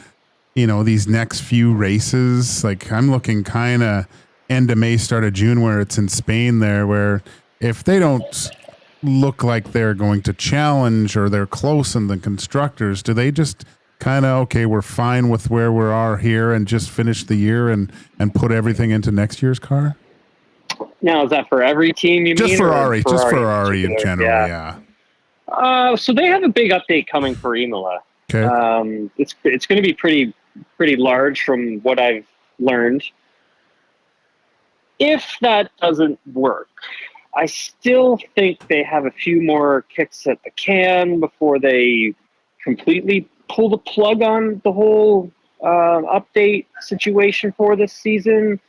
these next few races? Like, I'm looking kind of end of May, start of June, where it's in Spain there, where if they don't look like they're going to challenge or they're close in the constructors, do they just kind of, okay, we're fine with where we are here and just finish the year and put everything into next year's car? Now, is that for every team you mean? Just Ferrari in general, yeah. So they have a big update coming for Imola. Okay. It's going to be pretty large from what I've learned. If that doesn't work, I still think they have a few more kicks at the can before they completely pull the plug on the whole update situation for this season.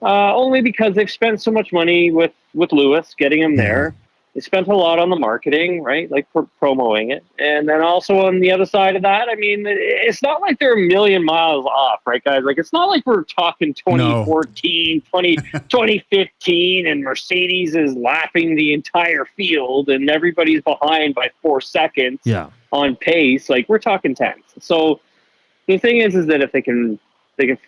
Only because they've spent so much money with Lewis, getting him there. They spent a lot on the marketing, right? Like promoting it. And then also on the other side of that, I mean, it's not like they're a million miles off, right, guys? Like, it's not like we're talking 2014, 2015, and Mercedes is lapping the entire field and everybody's behind by 4 seconds on pace. Like, we're talking tenths. So the thing is that if they can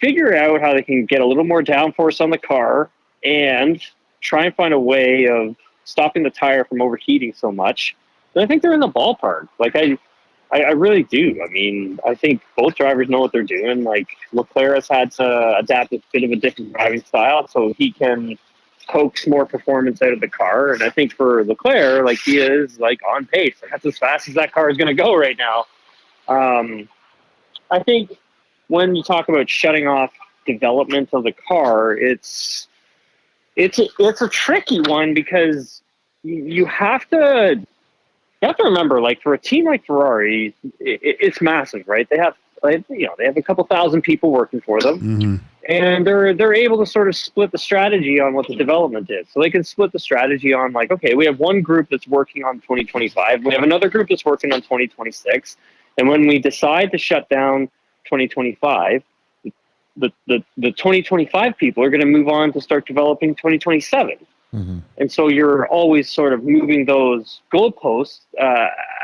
figure out how they can get a little more downforce on the car and try and find a way of stopping the tire from overheating so much, then I think they're in the ballpark. Like, I really do. I mean, I think both drivers know what they're doing. Like, Leclerc has had to adapt a bit of a different driving style so he can coax more performance out of the car. And I think for Leclerc, like, he is like on pace. Like, that's as fast as that car is going to go right now. I think when you talk about shutting off development of the car, it's a tricky one because you have to remember, like, for a team like Ferrari, it's massive, right? They have a couple thousand people working for them, and they're able to sort of split the strategy on what the development is. So they can split the strategy on, like, okay, we have one group that's working on 2025, we have another group that's working on 2026, and when we decide to shut down 2025, the 2025 people are going to move on to start developing 2027. And so you're always sort of moving those goalposts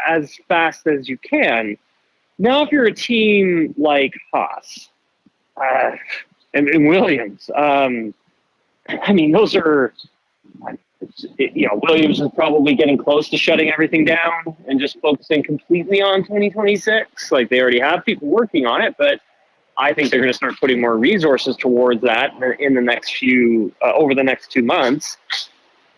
as fast as you can. Now, if you're a team like Haas and Williams, I mean, those are, Williams is probably getting close to shutting everything down and just focusing completely on 2026. Like, they already have people working on it, but I think they're going to start putting more resources towards that in the next over the next 2 months.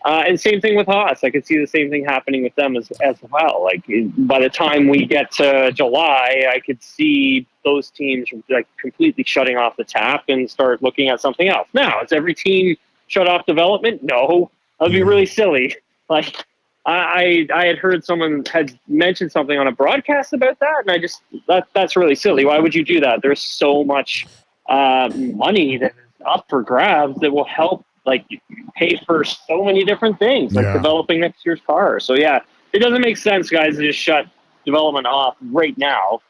And same thing with Haas. I could see the same thing happening with them as well. Like, by the time we get to July, I could see those teams like completely shutting off the tap and start looking at something else. Now, is every team shut off development? No, that'd be really silly. Like, I had heard someone had mentioned something on a broadcast about that, and that's really silly. Why would you do that? There's so much money that is up for grabs that will help, like, pay for so many different things, like developing next year's car. So yeah, it doesn't make sense, guys, to just shut development off right now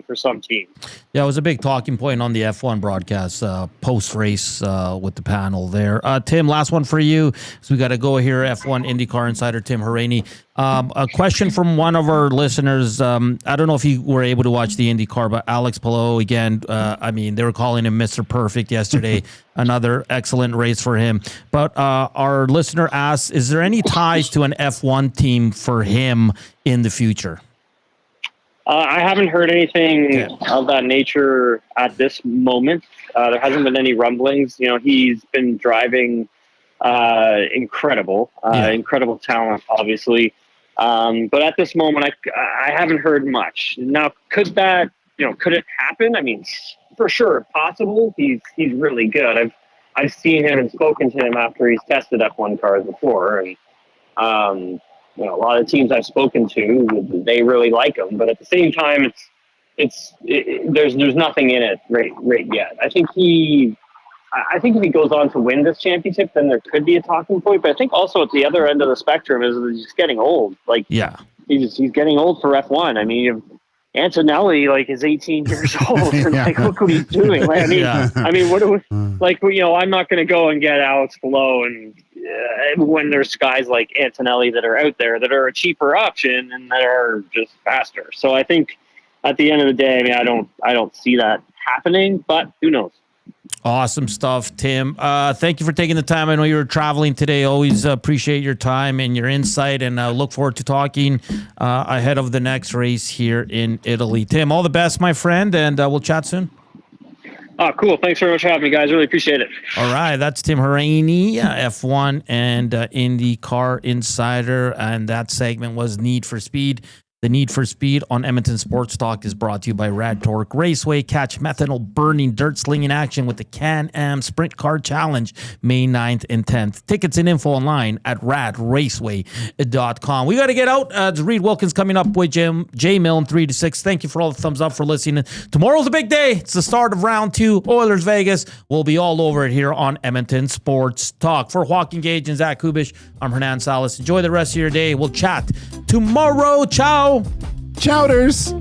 for some teams. Yeah, it was a big talking point on the F1 broadcast post-race with the panel there. Tim, last one for you. So we got to go here. F1 IndyCar insider Tim Hauraney. A question from one of our listeners. I don't know if you were able to watch the IndyCar, but Alex Palou, again, I mean, they were calling him Mr. Perfect yesterday. Another excellent race for him. But our listener asks, is there any ties to an F1 team for him in the future? I haven't heard anything of that nature at this moment. There hasn't been any rumblings. He's been driving incredible talent, obviously. But at this moment, I haven't heard much. Now, could it happen? I mean, for sure, possible. He's really good. I've seen him and spoken to him after he's tested F1 cars before, and a lot of teams I've spoken to, they really like him. But at the same time, there's nothing in it right yet. I think if he goes on to win this championship, then there could be a talking point. But I think also at the other end of the spectrum is he's getting old. Like, he's getting old for F1. I mean, Antonelli is 18 years old, and look what he's doing. I mean, what do we, I'm not going to go and get Alex Palou, and when there's guys like Antonelli that are out there that are a cheaper option and that are just faster. So I think at the end of the day, I mean, I don't see that happening, but who knows? Awesome stuff, Tim. Thank you for taking the time. I know you were traveling today. Always appreciate your time and your insight, and look forward to talking ahead of the next race here in Italy. Tim, all the best, my friend, and we'll chat soon. Oh, cool. Thanks very much for having me, guys. Really appreciate it. All right. That's Tim Hauraney, F1 and IndyCar Insider, and that segment was Need for Speed. The Need for Speed on Edmonton Sports Talk is brought to you by RAD Torque Raceway. Catch methanol burning, dirt slinging action with the Can-Am Sprint Car Challenge May 9th and 10th. Tickets and info online at radraceway.com. We got to get out. Reed Wilkins coming up with J Milne 3 to 6. Thank you for all the thumbs up for listening. Tomorrow's a big day. It's the start of round 2. Oilers Vegas. We'll be all over it here on Edmonton Sports Talk. For Joaquin Gage and Zach Kubusch, I'm Hernan Salas. Enjoy the rest of your day. We'll chat tomorrow. Ciao. Chowders.